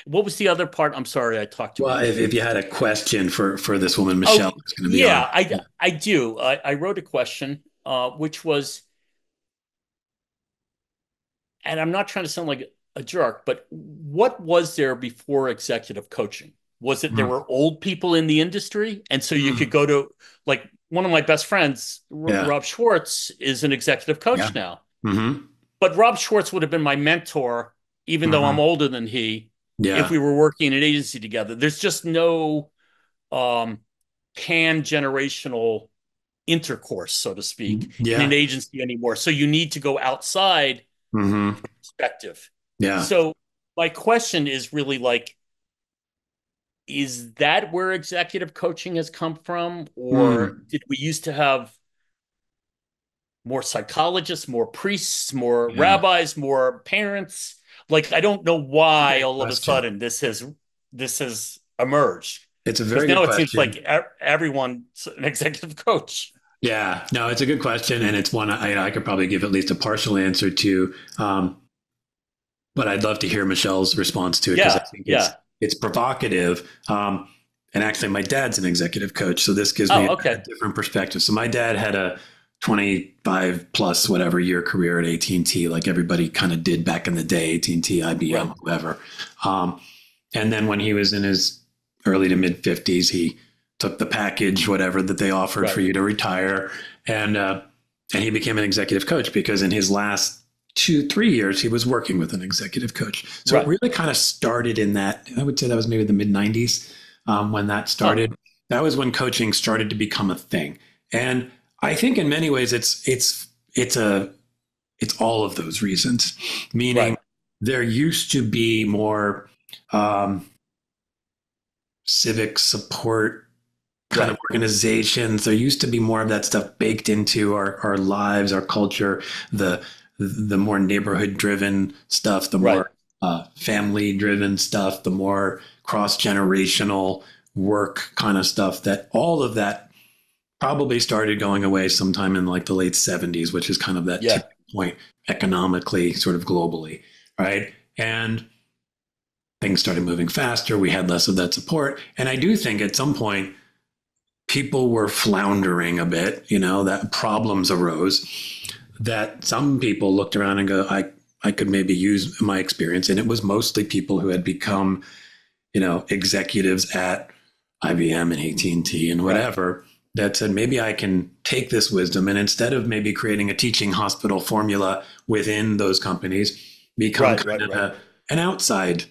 What was the other part? I'm sorry, I talked too Well, much. if you had a question for this woman, Oh, Michelle, who's going to be on. yeah, I do. I wrote a question, which was, and I'm not trying to sound like a jerk, but what was there before executive coaching? Was it there Mm, were old people in the industry, and so you could mm, go to, like, one of my best friends, yeah, Rob Schwartz, is an executive yeah. coach now. Hmm. But Rob Schwartz would have been my mentor, even though I'm Hmm. older than he, if Yeah. we were working in an agency together. There's just no um, pan generational intercourse, so to speak, in an Yeah. agency anymore. So you need to go outside Hmm. perspective. Yeah. So my question is really like, is that where executive coaching has come from? Or Mm, did we used to have more psychologists, more priests, more yeah. rabbis, more parents? Like, I don't know It's a why great all of a question. sudden this has emerged. It's a Because very good now it seems like question. everyone's an executive coach. Yeah. No, it's a good question, and it's one I could probably give at least a partial answer to. But I'd love to hear Michelle's response to it because I Yeah, think yeah. it's provocative. And actually, my dad's an executive coach, so this gives me Oh, a okay. different perspective. So my dad had a 25 plus whatever year career at AT&T, like everybody kind of did back in the day, AT&T, Right, IBM, whoever. Um, and then when he was in his early to mid 50s, he took the package, whatever that they offered for right, you to retire, and he became an executive coach because in his last 2, 3 years, he was working with an executive coach. So it right. really kind of started in that, I would say that was maybe the mid 90s when that Huh, started. That was when coaching started to become a thing. And I think in many ways it's all of those reasons, meaning right, there used to be more um, civic support kind of right, organizations. There used to be more of that stuff baked into our lives, our culture, the the more neighborhood driven stuff, the right, more family driven stuff, the more cross generational work kind of stuff. That all of that probably started going away sometime in like the late 70s, which is kind of that yeah, tipping point economically, sort of globally, right? And things started moving faster. We had less of that support. And I do think at some point, people were floundering a bit, that problems arose that some people looked around and go, I could maybe use my experience. And it was mostly people who had become, executives at IBM and AT&T and T and right, whatever that said, maybe I can take this wisdom and instead of maybe creating a teaching hospital formula within those companies, become right, kind right, of right, an outside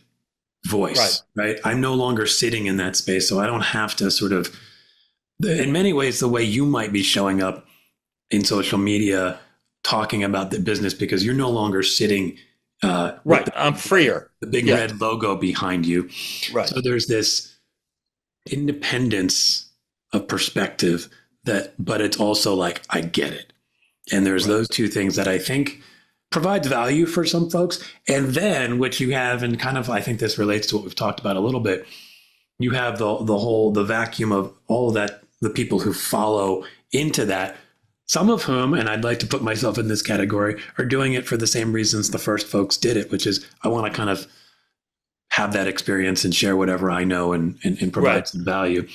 right, voice, right? I'm no longer sitting in that space. So I don't have to sort of, in many ways, the way you might be showing up in social media talking about the business because you're no longer sitting with right. I'm freer. the big Yeah, red logo behind you. right, So there's this independence of perspective but it's also like, I get it. And there's right, those two things that I think provides value for some folks. And then what you have, and kind of, I think this relates to what we've talked about a little bit, you have the vacuum of all of that, the people who follow into that, some of whom, and I'd like to put myself in this category, are doing it for the same reasons the first folks did it, which is I want to kind of have that experience and share whatever I know and right. provide some value.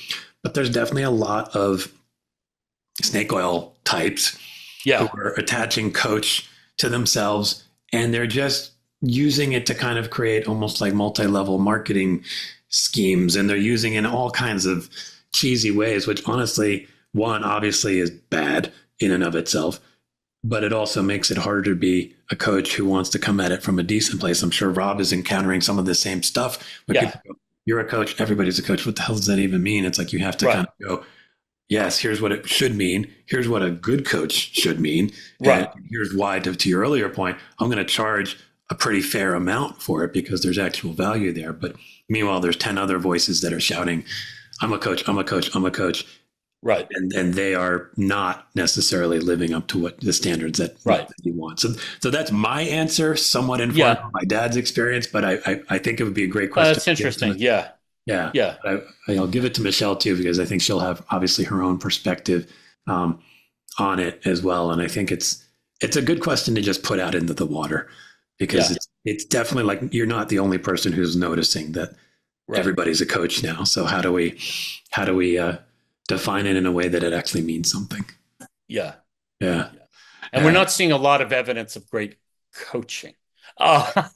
But there's definitely a lot of snake oil types who Yeah, are attaching coach to themselves and they're just using it to kind of create almost like multi-level marketing schemes and they're using it in all kinds of cheesy ways, which honestly, one obviously is bad in and of itself, but it also makes it harder to be a coach who wants to come at it from a decent place. I'm sure Rob is encountering some of the same stuff where yeah, people go, you're a coach, everybody's a coach. What the hell does that even mean? It's like you have to right, kind of go, yes, here's what it should mean. Here's what a good coach should mean. And right. here's why, to your earlier point, I'm going to charge a pretty fair amount for it because there's actual value there. But meanwhile, there's 10 other voices that are shouting, I'm a coach, I'm a coach, I'm a coach. Right. And they are not necessarily living up to what the standards that Right. you want. So that's my answer, somewhat informed Yeah. by my dad's experience, but I think it would be a great question That's to get interesting. to. Yeah. Yeah, Yeah. I'll give it to Michelle too because I think she'll have obviously her own perspective on it as well, and I think it's a good question to just put out into the water because it's definitely like you're not the only person who's noticing that everybody's a coach now. So how do we define it in a way that it actually means something? Yeah. Yeah. And we're not seeing a lot of evidence of great coaching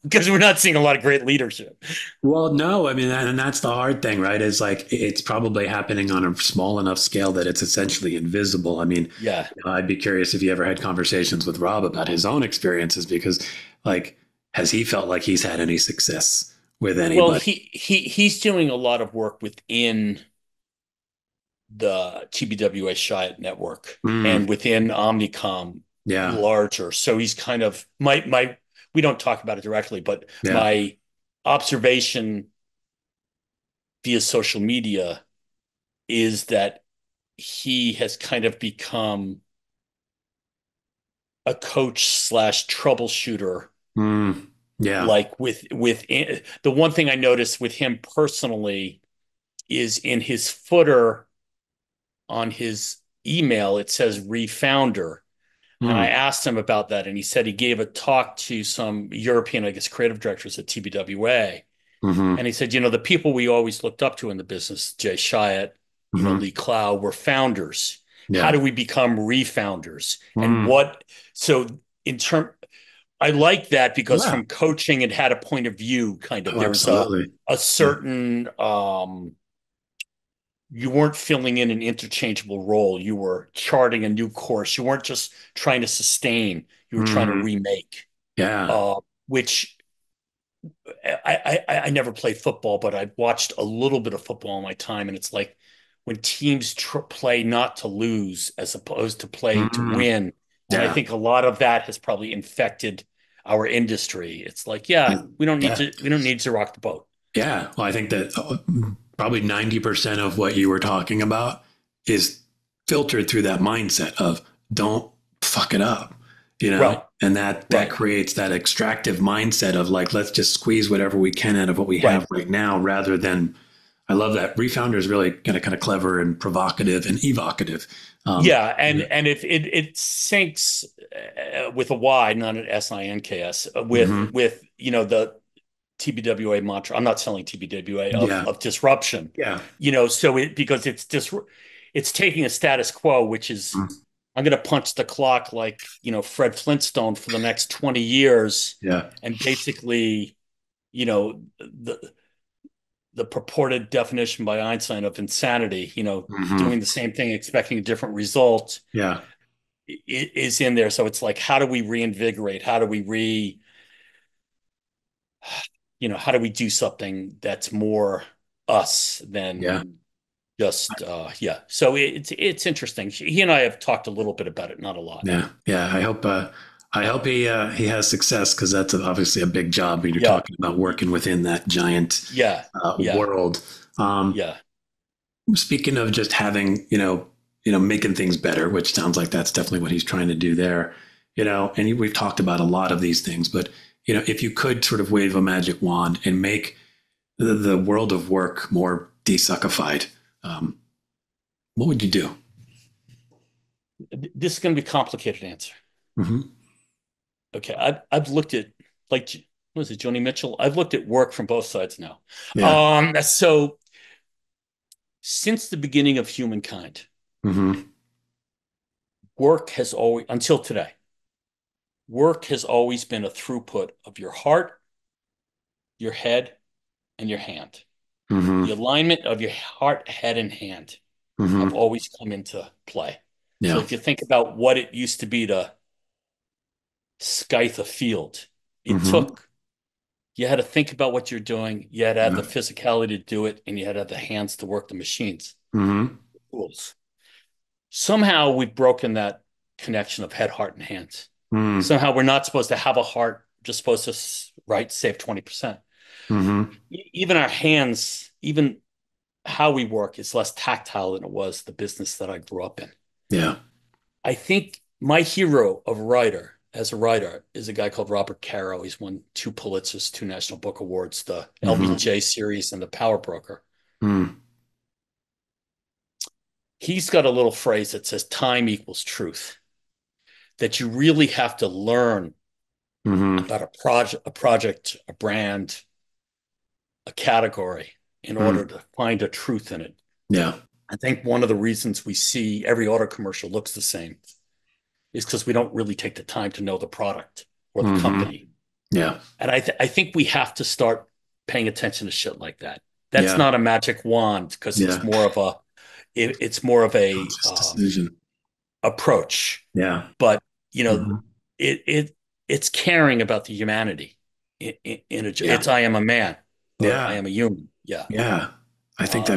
because we're not seeing a lot of great leadership. Well, no, I mean, and that's the hard thing, right? Is like it's probably happening on a small enough scale that it's essentially invisible. I mean, I'd be curious if you ever had conversations with Rob about his own experiences, because like, has he felt like he's had any success with anybody? Well, he's doing a lot of work within the TBWA Chiat network and within Omnicom larger. So he's kind of my we don't talk about it directly, but my observation via social media is that he has kind of become a coach / troubleshooter. Like with the one thing I noticed with him personally is in his footer on his email, it says refounder. And I asked him about that, and he said he gave a talk to some European, I guess, creative directors at TBWA. And he said, the people we always looked up to in the business, Jay Chiat, Lee Clow, were founders. How do we become refounders? And I like that because from coaching, it had a point of view, kind of. There's a certain, you weren't filling in an interchangeable role. You were charting a new course. You weren't just trying to sustain. You were trying to remake. Which I never played football, but I've watched a little bit of football in my time. And it's like when teams play not to lose as opposed to play to win. And I think a lot of that has probably infected our industry. It's like, we don't need to rock the boat. Yeah. Well, I think that probably 90% of what you were talking about is filtered through that mindset of don't fuck it up, and that creates that extractive mindset of like, let's just squeeze whatever we can out of what we have right now, rather than, I love that. Refounder is really kind of clever and provocative and evocative. And if it sinks with a Y, not an SINKS, with the TBWA mantra. I'm not selling TBWA of disruption. So because it's taking a status quo, which is I'm going to punch the clock like Fred Flintstone for the next 20 years. And basically, the purported definition by Einstein of insanity, doing the same thing, expecting a different result, is in there. So it's like, how do we reinvigorate? How do we how do we do something that's more us than just, So it's interesting. He and I have talked a little bit about it, not a lot. I hope he has success, because that's obviously a big job. You're talking about working within that giant world. Speaking of just having, making things better, which sounds like that's definitely what he's trying to do there, and we've talked about a lot of these things, but, if you could sort of wave a magic wand and make the world of work more desuckified, what would you do? This is going to be a complicated answer. Okay. I've looked at, like, what was it, Joni Mitchell? I've looked at work from both sides now. So since the beginning of humankind, work has always, until today, work has always been a throughput of your heart, your head, and your hand. The alignment of your heart, head, and hand have always come into play. So if you think about what it used to be to scythe a field, you had to think about what you're doing. You had to have the physicality to do it, and you had to have the hands to work the machines. Tools. Somehow we've broken that connection of head, heart, and hands. Somehow we're not supposed to have a heart, just supposed to save 20%. Even our hands, even how we work is less tactile than it was the business that I grew up in. I think my hero as a writer is a guy called Robert Caro. He's won 2 Pulitzers, 2 National Book Awards, the LBJ series and the Power Broker. He's got a little phrase that says time equals truth, that you really have to learn about a project, a brand, a category in order to find a truth in it. Yeah. I think one of the reasons we see every auto commercial looks the same is because we don't really take the time to know the product or the company. Yeah. And I think we have to start paying attention to shit like that. That's Yeah. not a magic wand because it's more of a decision approach. Yeah. But it's caring about the humanity. It's I am a man. Or I am a human. Yeah. Yeah. I think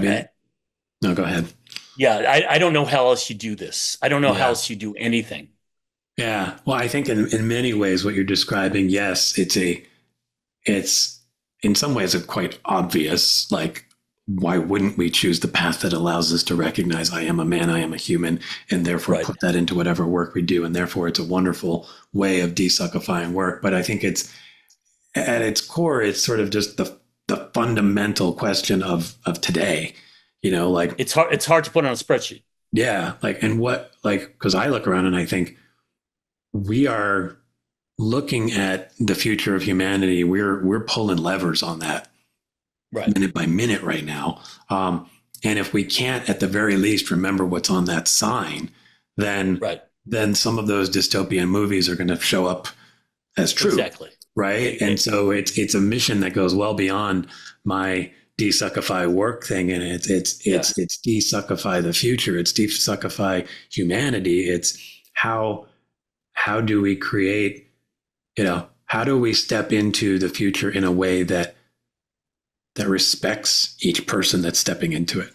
no, go ahead. Yeah. I don't know how else you do this. I don't know how else you do anything. Yeah. Well, I think in many ways what you're describing, yes, it's in some ways a quite obvious, like, why wouldn't we choose the path that allows us to recognize I am a man, I am a human, and therefore put that into whatever work we do. And therefore it's a wonderful way of desuckifying work. But I think it's at its core, it's sort of just the fundamental question of today, like it's hard to put on a spreadsheet. Yeah. Like, and because I look around and I think we are looking at the future of humanity. We're pulling levers on that minute by minute right now. And if we can't, at the very least, remember what's on that sign, then some of those dystopian movies are going to show up as true. Exactly. Right. And so it's a mission that goes well beyond my desuckify work thing. And it's desuckify the future. It's desuckify humanity. It's how do we create, how do we step into the future in a way that respects each person that's stepping into it?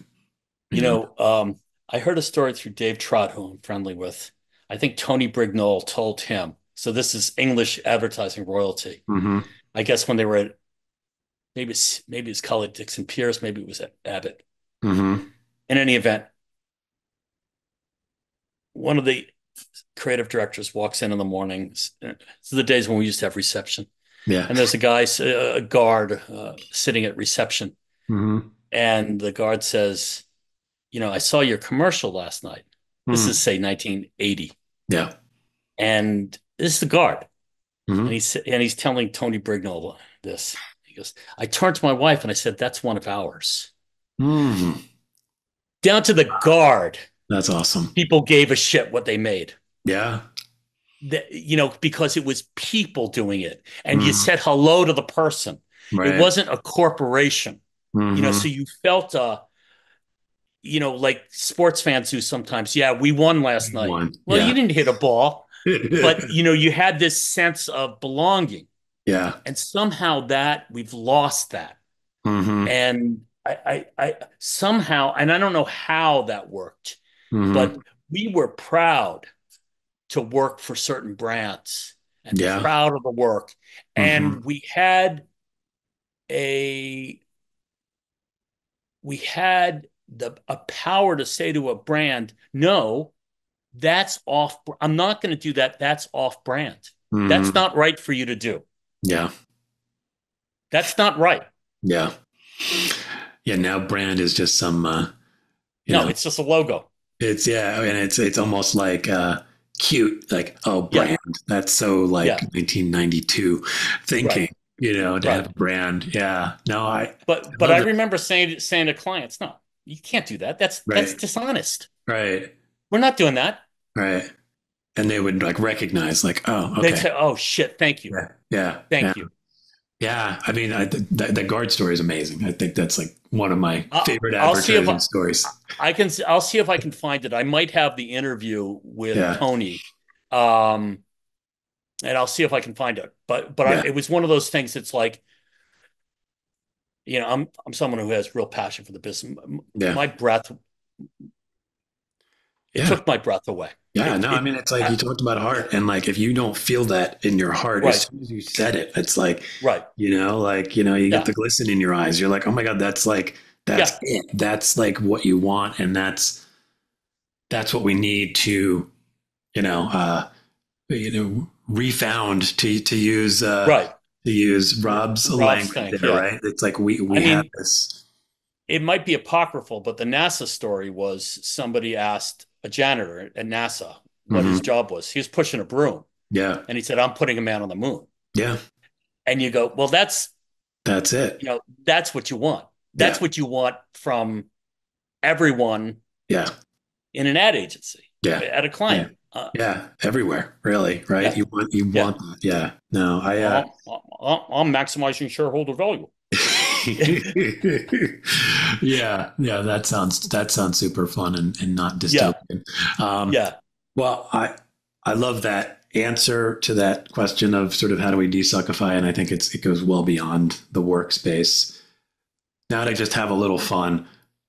I heard a story through Dave Trott, who I'm friendly with. I think Tony Brignall told him, so this is English advertising royalty. I guess when they were at, maybe it's colleague Dixon Pierce, maybe it was at Abbott. In any event, one of the creative directors walks in the mornings. It's the days when we used to have reception. Yeah. And there's a guard sitting at reception. And the guard says, I saw your commercial last night. This is, say, 1980. Yeah. And this is the guard. And he's telling Tony Brignall this. He goes, I turned to my wife and I said, that's one of ours. Down to the guard. That's awesome. People gave a shit what they made. Yeah. Because it was people doing it. And you said hello to the person. It wasn't a corporation. So you felt, like sports fans do sometimes. Yeah, we won last night. Well, you didn't hit a ball. But, you had this sense of belonging. Yeah. And somehow we've lost that. And I somehow, and I don't know how that worked, but we were proud to work for certain brands and proud of the work. And we had a power to say to a brand, no, that's off. I'm not going to do that. That's off brand. That's not right for you to do. Yeah. That's not right. Yeah. Yeah. Now brand is just some, it's just a logo. It's and it's almost like, cute, like, oh, brand. That's so like 1992 thinking, to have a brand. Yeah. No, but I remember saying to clients, no, you can't do that. That's dishonest. Right. We're not doing that. Right. And they would like recognize, like, oh, okay. They'd say, oh shit, thank you. Yeah. Thank you. Yeah. I mean, the guard story is amazing. I think that's like one of my favorite advertising stories. I'll see if I can find it. I might have the interview with Tony. And I'll see if I can find it. But it was one of those things that's like, I'm someone who has real passion for the business. My breath, it took my breath away. Yeah, I mean, it's like you talked about heart, and like if you don't feel that in your heart as soon as you said it, it's like, you get the glisten in your eyes. You're like, oh my God, that's it. That's like what you want, and that's what we need to, refound to use Rob's language there, right? It's like we have this. It might be apocryphal, but the NASA story was somebody asked a janitor at NASA what his job was. He was pushing a broom. Yeah. And he said, I'm putting a man on the moon. Yeah. And you go, well, That's it. that's what you want. Yeah. That's what you want from everyone Yeah. in an ad agency, Yeah. at a Yeah. client. Yeah. Everywhere, really. Right. Yeah, yeah. Want that. Yeah. No, I'm maximizing shareholder value. yeah. Yeah. That sounds super fun and not Yeah, dystopian. Um, yeah. well, I love that answer to that question of sort of how do we desuckify, and I think it goes well beyond the workspace. Now to just have a little fun,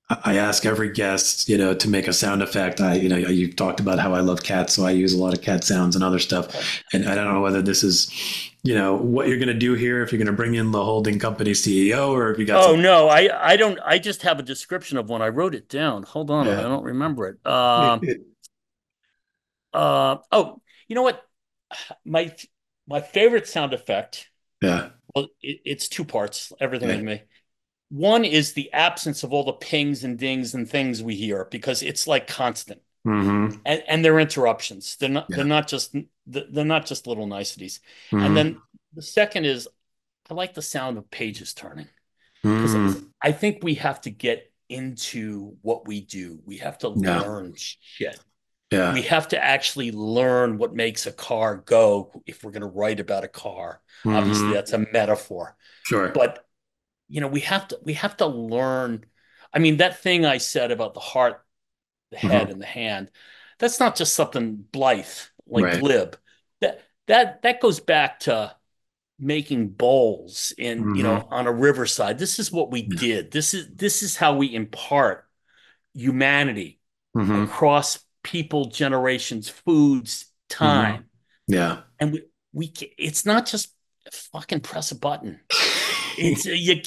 I ask every guest, to make a sound effect. You talked about how I love cats, so I use a lot of cat sounds and other stuff. And I don't know whether this is, what you're going to do here, if you're going to bring in the holding company CEO, or if you got Oh some. no, I don't. I just have a description of one. I wrote it down. Hold on, I Yeah. don't remember it. It- Oh, you know what? My my favorite sound effect. yeah. Well, it's two parts. Everything with Okay. me. One is the absence of all the pings and dings and things we hear because it's like constant, Mm-hmm. and they're interruptions. They're not. They're Yeah. not just. They're not just little niceties. And Mm-hmm. then the second is I like the sound of pages turning because Mm-hmm. I think we have to get into what we do. We have to Yeah. learn shit. Yeah. We have to actually learn what makes a car go if we're going to write about a car. Obviously, Mm-hmm. that's a metaphor, Sure. but we have to learn. I mean, that thing I said about the heart, the head, Mm-hmm. and the hand, that's not just something blithe, like Right. glib. That goes back to making bowls in, Mm-hmm. on a riverside. This is what we Yeah. did. This is how we impart humanity Mm-hmm. across people, generations, foods, Mm-hmm. time. Yeah. And it's not just fucking press a button. It's you.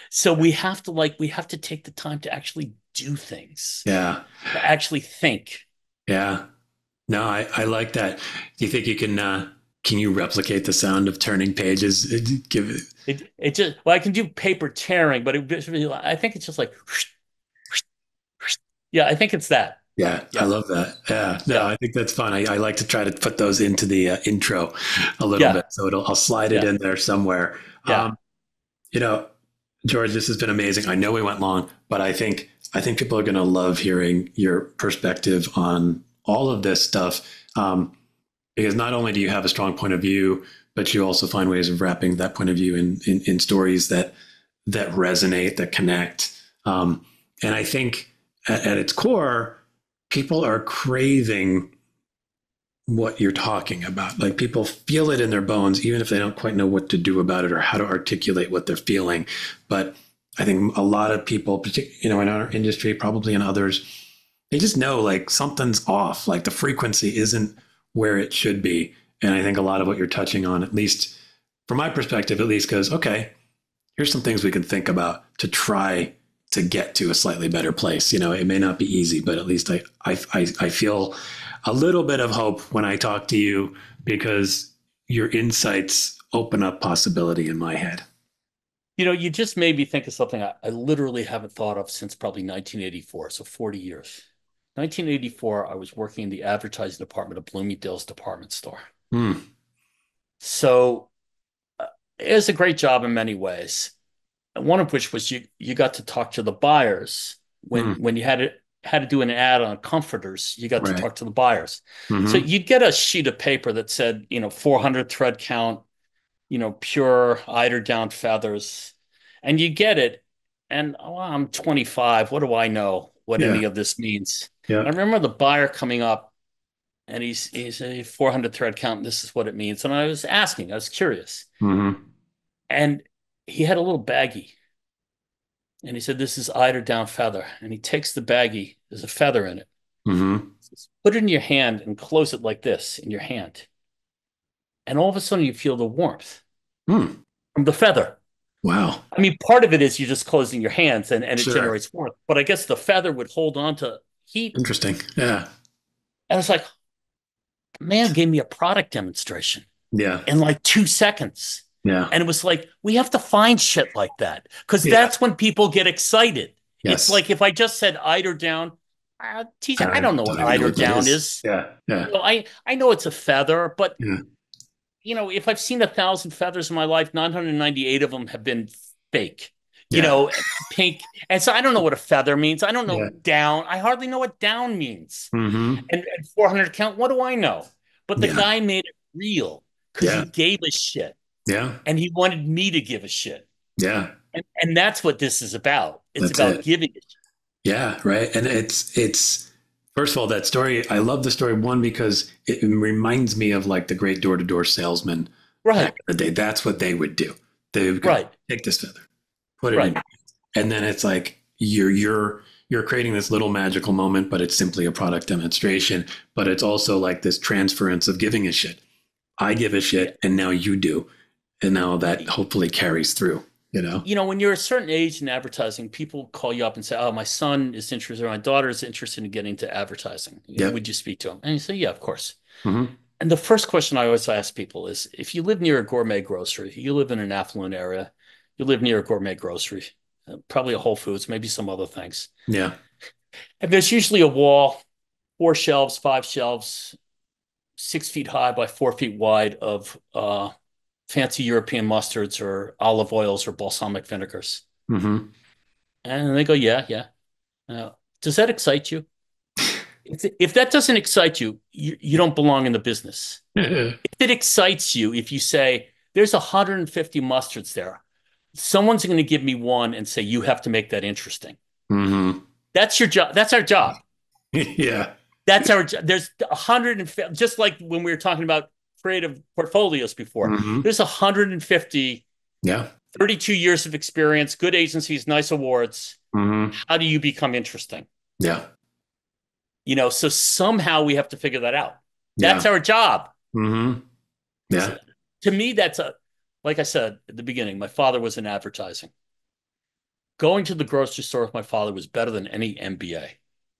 So we have to take the time to actually do things, Yeah. to actually think. Yeah. No, I like that. Do you think you can you replicate the sound of turning pages? Give it. It just well, I can do paper tearing, but I think it's just like yeah, I think it's that. Yeah, I Yeah, love that. Yeah, no, yeah, I think that's fun. I like to try to put those into the intro a little yeah, bit, so I'll slide it yeah, in there somewhere. yeah. You know, George, this has been amazing. I know we went long, but I think people are going to love hearing your perspective on all of this stuff. Because not only do you have a strong point of view, but you also find ways of wrapping that point of view in stories that resonate, that connect. And I think at its core, people are craving what you're talking about. Like people feel it in their bones, even if they don't quite know what to do about it or how to articulate what they're feeling. But I think a lot of people, in our industry, probably in others, they just know like something's off. Like the frequency isn't where it should be. And I think a lot of what you're touching on, at least from my perspective, at least goes, okay, here's some things we can think about to try to get to a slightly better place. It may not be easy, but at least I feel a little bit of hope when I talk to you because your insights open up possibility in my head. You just made me think of something I literally haven't thought of since probably 1984, so 40 years. 1984, I was working in the advertising department of Bloomingdale's department store. Hmm. So it was a great job in many ways. And one of which was you got to talk to the buyers Hmm. when you had to do an ad on comforters. You got to Right. talk to the buyers. So Hmm. you'd get a sheet of paper that said 400 thread count, pure eider down feathers, and you get it. And oh, I'm 25. What do I know what Yeah. any of this means? Yeah. And I remember the buyer coming up, and he's a 400 thread count. And this is what it means. And I was asking, I was curious, Hmm. and he had a little baggie, and he said, "This is eider down feather." And he takes the baggie. There's a feather in it. Hmm. He says, put it in your hand and close it like this in your hand, and all of a sudden you feel the warmth Hmm. from the feather. Wow. I mean, part of it is you just closing your hands and it Sure. generates warmth. But I guess the feather would hold on to heat. Interesting. Yeah. And it's like, man gave me a product demonstration Yeah. in like 2 seconds. Yeah. And it was like, we have to find shit like that because Yeah. that's when people get excited. It's Yes. like if I just said eider down, teacher, I don't know Don't what even know eider what that down is. is. Yeah. Yeah. I know it's a feather, but Yeah. if I've seen 1,000 feathers in my life, 998 of them have been fake, Yeah. pink. And so I don't know what a feather means. I don't know Yeah. down. I hardly know what down means. Mm-hmm. And 400 count, what do I know? But the Yeah. guy made it real because he Yeah. gave a shit Yeah. and he wanted me to give a shit. Yeah. And that's what this is about. It's That's about it. giving a shit. Yeah. Right. And it's first of all, that story, I love the story, one, because it reminds me of like the great door-to-door salesman Right. back in the day. That's what they would do. They would go, Right. take this feather, put it Right. in, and then it's like you're creating this little magical moment, but it's simply a product demonstration. But it's also like this transference of giving a shit. I give a shit, and now you do, and now that hopefully carries through. When you're a certain age in advertising, people call you up and say, "Oh, my son is interested, or my daughter is interested in getting into advertising. Yep. Would you speak to him?" And you say, "Yeah, of course." Mm-hmm. And the first question I always ask people is, if you live near a gourmet grocery, you live in an affluent area, you live near a gourmet grocery, probably a Whole Foods, maybe some other things. Yeah. And there's usually a wall, 4 shelves, 5 shelves, 6 feet high by 4 feet wide of fancy European mustards or olive oils or balsamic vinegars. Mm-hmm. And they go, yeah, yeah. Does that excite you? If that doesn't excite you, you don't belong in the business. If it excites you, if you say, there's 150 mustards there, someone's going to give me one and say, you have to make that interesting. Mm-hmm. That's your job. That's our job. Yeah. That's our job. There's 150, just like when we were talking about creative portfolios before, Mm-hmm. there's 150, Yeah. 32 years of experience, good agencies, nice awards. Mm-hmm. How do you become interesting? Yeah. So somehow we have to figure that out. Yeah. That's our job. Mm-hmm. Yeah. So, to me, like I said at the beginning, my father was in advertising. Going to the grocery store with my father was better than any MBA.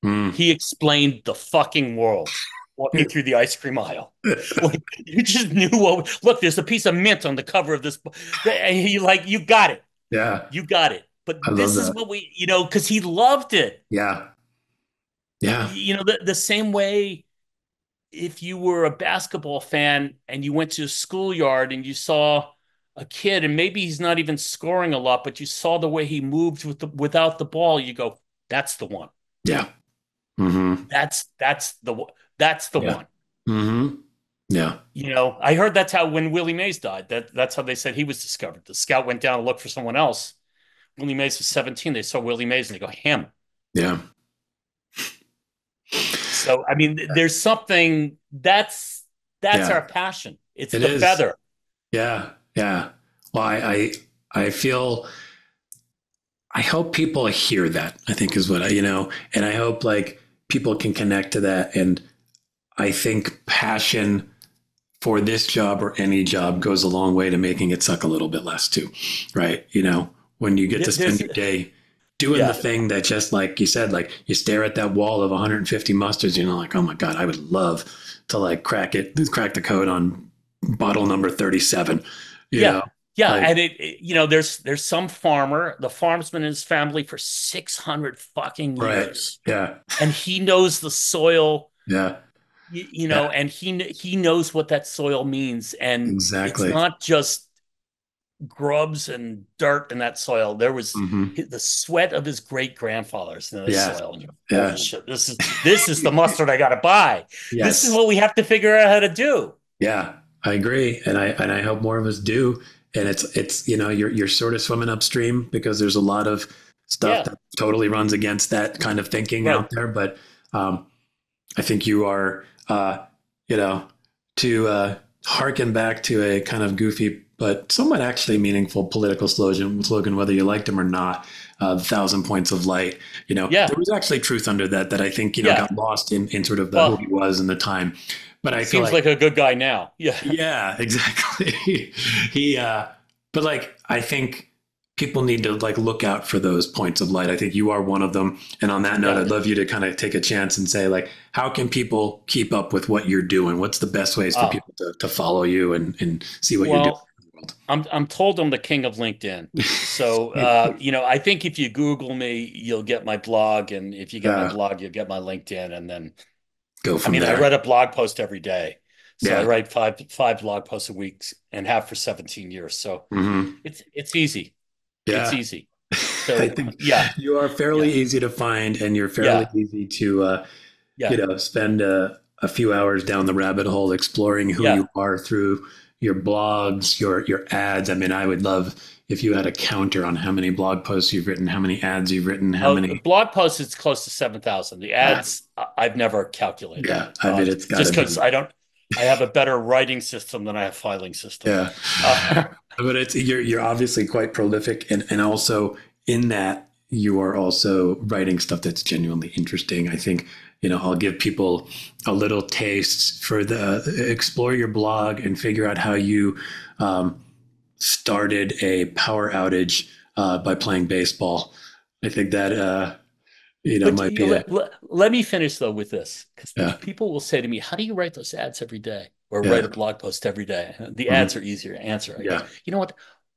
Mm. He explained the fucking world walking through the ice cream aisle. Like, you just knew look, there's a piece of mint on the cover of this. And you got it. Yeah. You got it. But I this love is that. what because he loved it. Yeah. Yeah. The same way, if you were a basketball fan and you went to a schoolyard and you saw a kid and maybe he's not even scoring a lot, but you saw the way he moved without the ball, you go, that's the one. Yeah. Mm-hmm. That's the one. Mm-hmm. Yeah. I heard that's how, when Willie Mays died, that's how they said he was discovered. The scout went down to look for someone else. Willie Mays was 17. They saw Willie Mays and they go, him. Yeah. So, I mean, there's something that's our passion. It's the feather. Yeah. Yeah. Well, I feel, I hope people hear that, I think is what and I hope like people can connect to that. And I think passion for this job or any job goes a long way to making it suck a little bit less too. Right. When you get to spend your day doing the thing that, just like you said, like you stare at that wall of 150 mustards, like, oh my God, I would love to like crack the code on bottle number 37. Yeah. Like, and there's some farmer, the farm's been in his family for 600 fucking years. Right. Yeah. And he knows the soil. Yeah. And he knows what that soil means. And exactly. It's not just grubs and dirt in that soil. There was the sweat of his great grandfathers in the soil. Yeah. Shit, this is the mustard I got to buy. Yes. This is what we have to figure out how to do. Yeah, I agree, and I hope more of us do. And it's you're sort of swimming upstream because there's a lot of stuff that totally runs against that kind of thinking out there. But I think you are to harken back to a kind of goofy but somewhat actually meaningful political slogan, whether you liked him or not, 1,000 points of light. There was actually truth under that I think got lost in sort of who he was in the time. But I feel seems like a good guy now. Yeah. Yeah, exactly. But like, I think people need to like look out for those points of light. I think you are one of them. And on that note, I'd love you to kind of take a chance and say, like, how can people keep up with what you're doing? What's the best ways for people to follow you and see what you're doing in the world? I'm told I'm the king of LinkedIn. So, I think if you Google me, you'll get my blog. And if you get my blog, you'll get my LinkedIn. And then go from there. I read a blog post every day. So I write five blog posts a week and have for 17 years. So it's easy. Yeah. It's easy. So I think you are fairly easy to find, and you're fairly easy to spend a few hours down the rabbit hole exploring who you are through your blogs, your ads. I mean, I would love if you had a counter on how many blog posts you've written, how many ads you've written, how many blog posts. It's close to 7,000. The ads I've never calculated. Yeah, I mean, it's just because I have a better writing system than I have filing system. Yeah, but you're obviously quite prolific, and also in that you are also writing stuff that's genuinely interesting. I think, I'll give people a little taste for explore your blog and figure out how you started a power outage by playing baseball. I think that might be let me finish though with this, because people will say to me, how do you write those ads every day or write a blog post every day? The ads are easier to answer. Go, you know what?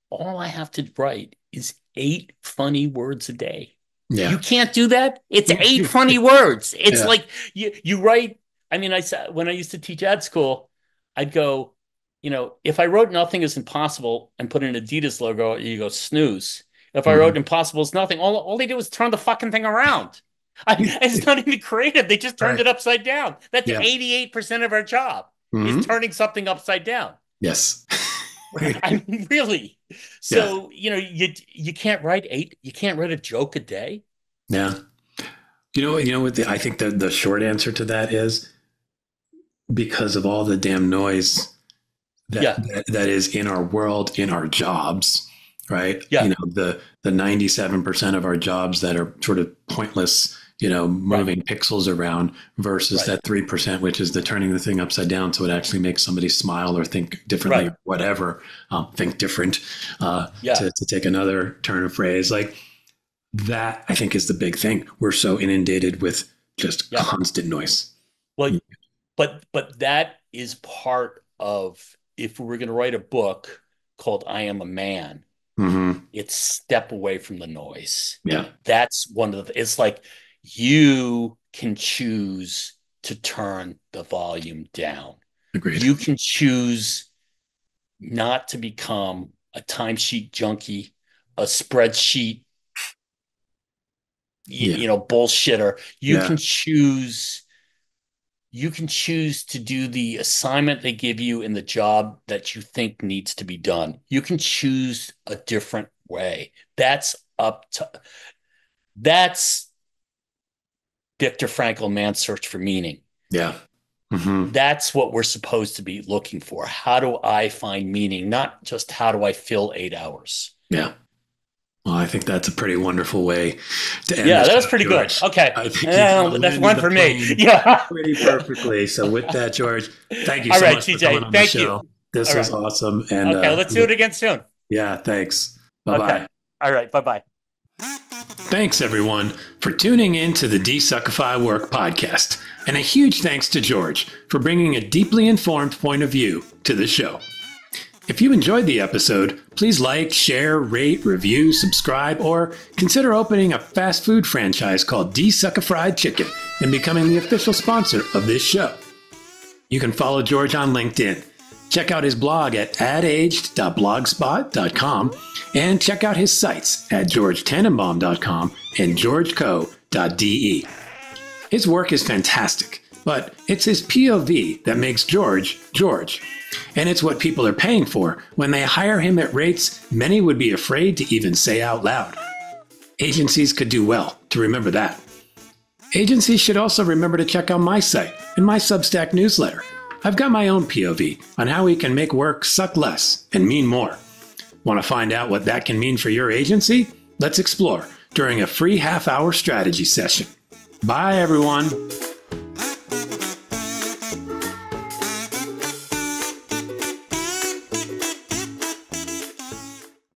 All I have to write is 8 funny words a day. Yeah. You can't do that. It's 8 funny words. It's like you write. I mean, when I used to teach ad school, I'd go, if I wrote nothing is impossible and put an Adidas logo, you go snooze. If I wrote impossible is nothing, all they do is turn the fucking thing around. It's not even creative. They just turned it upside down. That's 88% of our job is turning something upside down. Yes. I mean, really. So, you can't write 8. You can't write a joke a day. Yeah. I think the short answer to that is because of all the damn noise that is in our world, in our jobs, right? Yeah. The 97% of our jobs that are sort of pointless, moving pixels around versus that 3%, which is the turning the thing upside down so it actually makes somebody smile or think differently, or whatever, think different, to take another turn of phrase. Like that, I think, is the big thing. We're so inundated with just constant noise. Well, but that is part of, if we were going to write a book called I Am a Man, it's step away from the noise. Yeah. That's one of it's like, you can choose to turn the volume down. Agreed. You can choose not to become a timesheet junkie, a spreadsheet, bullshitter. You can choose. You can choose to do the assignment they give you in the job that you think needs to be done. You can choose a different way. That's Viktor Frankl, Man's Search for Meaning. Yeah. That's what we're supposed to be looking for. How do I find meaning? Not just how do I fill 8 hours? Yeah. Well, I think that's a pretty wonderful way to end. Yeah, that was pretty good. Okay. That's one for me. Yeah. Pretty perfectly. So with that, George, thank you so much for coming on the show. This was awesome. And let's do it again soon. Yeah, thanks. Bye-bye. Okay. All right. Bye-bye. Thanks, everyone, for tuning in to the DesuckifyWork Podcast. And a huge thanks to George for bringing a deeply informed point of view to the show. If you enjoyed the episode, please like, share, rate, review, subscribe, or consider opening a fast food franchise called Desuckifried Chicken and becoming the official sponsor of this show. You can follow George on LinkedIn. Check out his blog at adaged.blogspot.com and check out his sites at georgetannenbaum.com and georgeco.de. His work is fantastic, but it's his POV that makes George, George. And it's what people are paying for when they hire him at rates many would be afraid to even say out loud. Agencies could do well to remember that. Agencies should also remember to check out my site and my Substack newsletter. I've got my own POV on how we can make work suck less and mean more. Want to find out what that can mean for your agency? Let's explore during a free half-hour strategy session. Bye, everyone.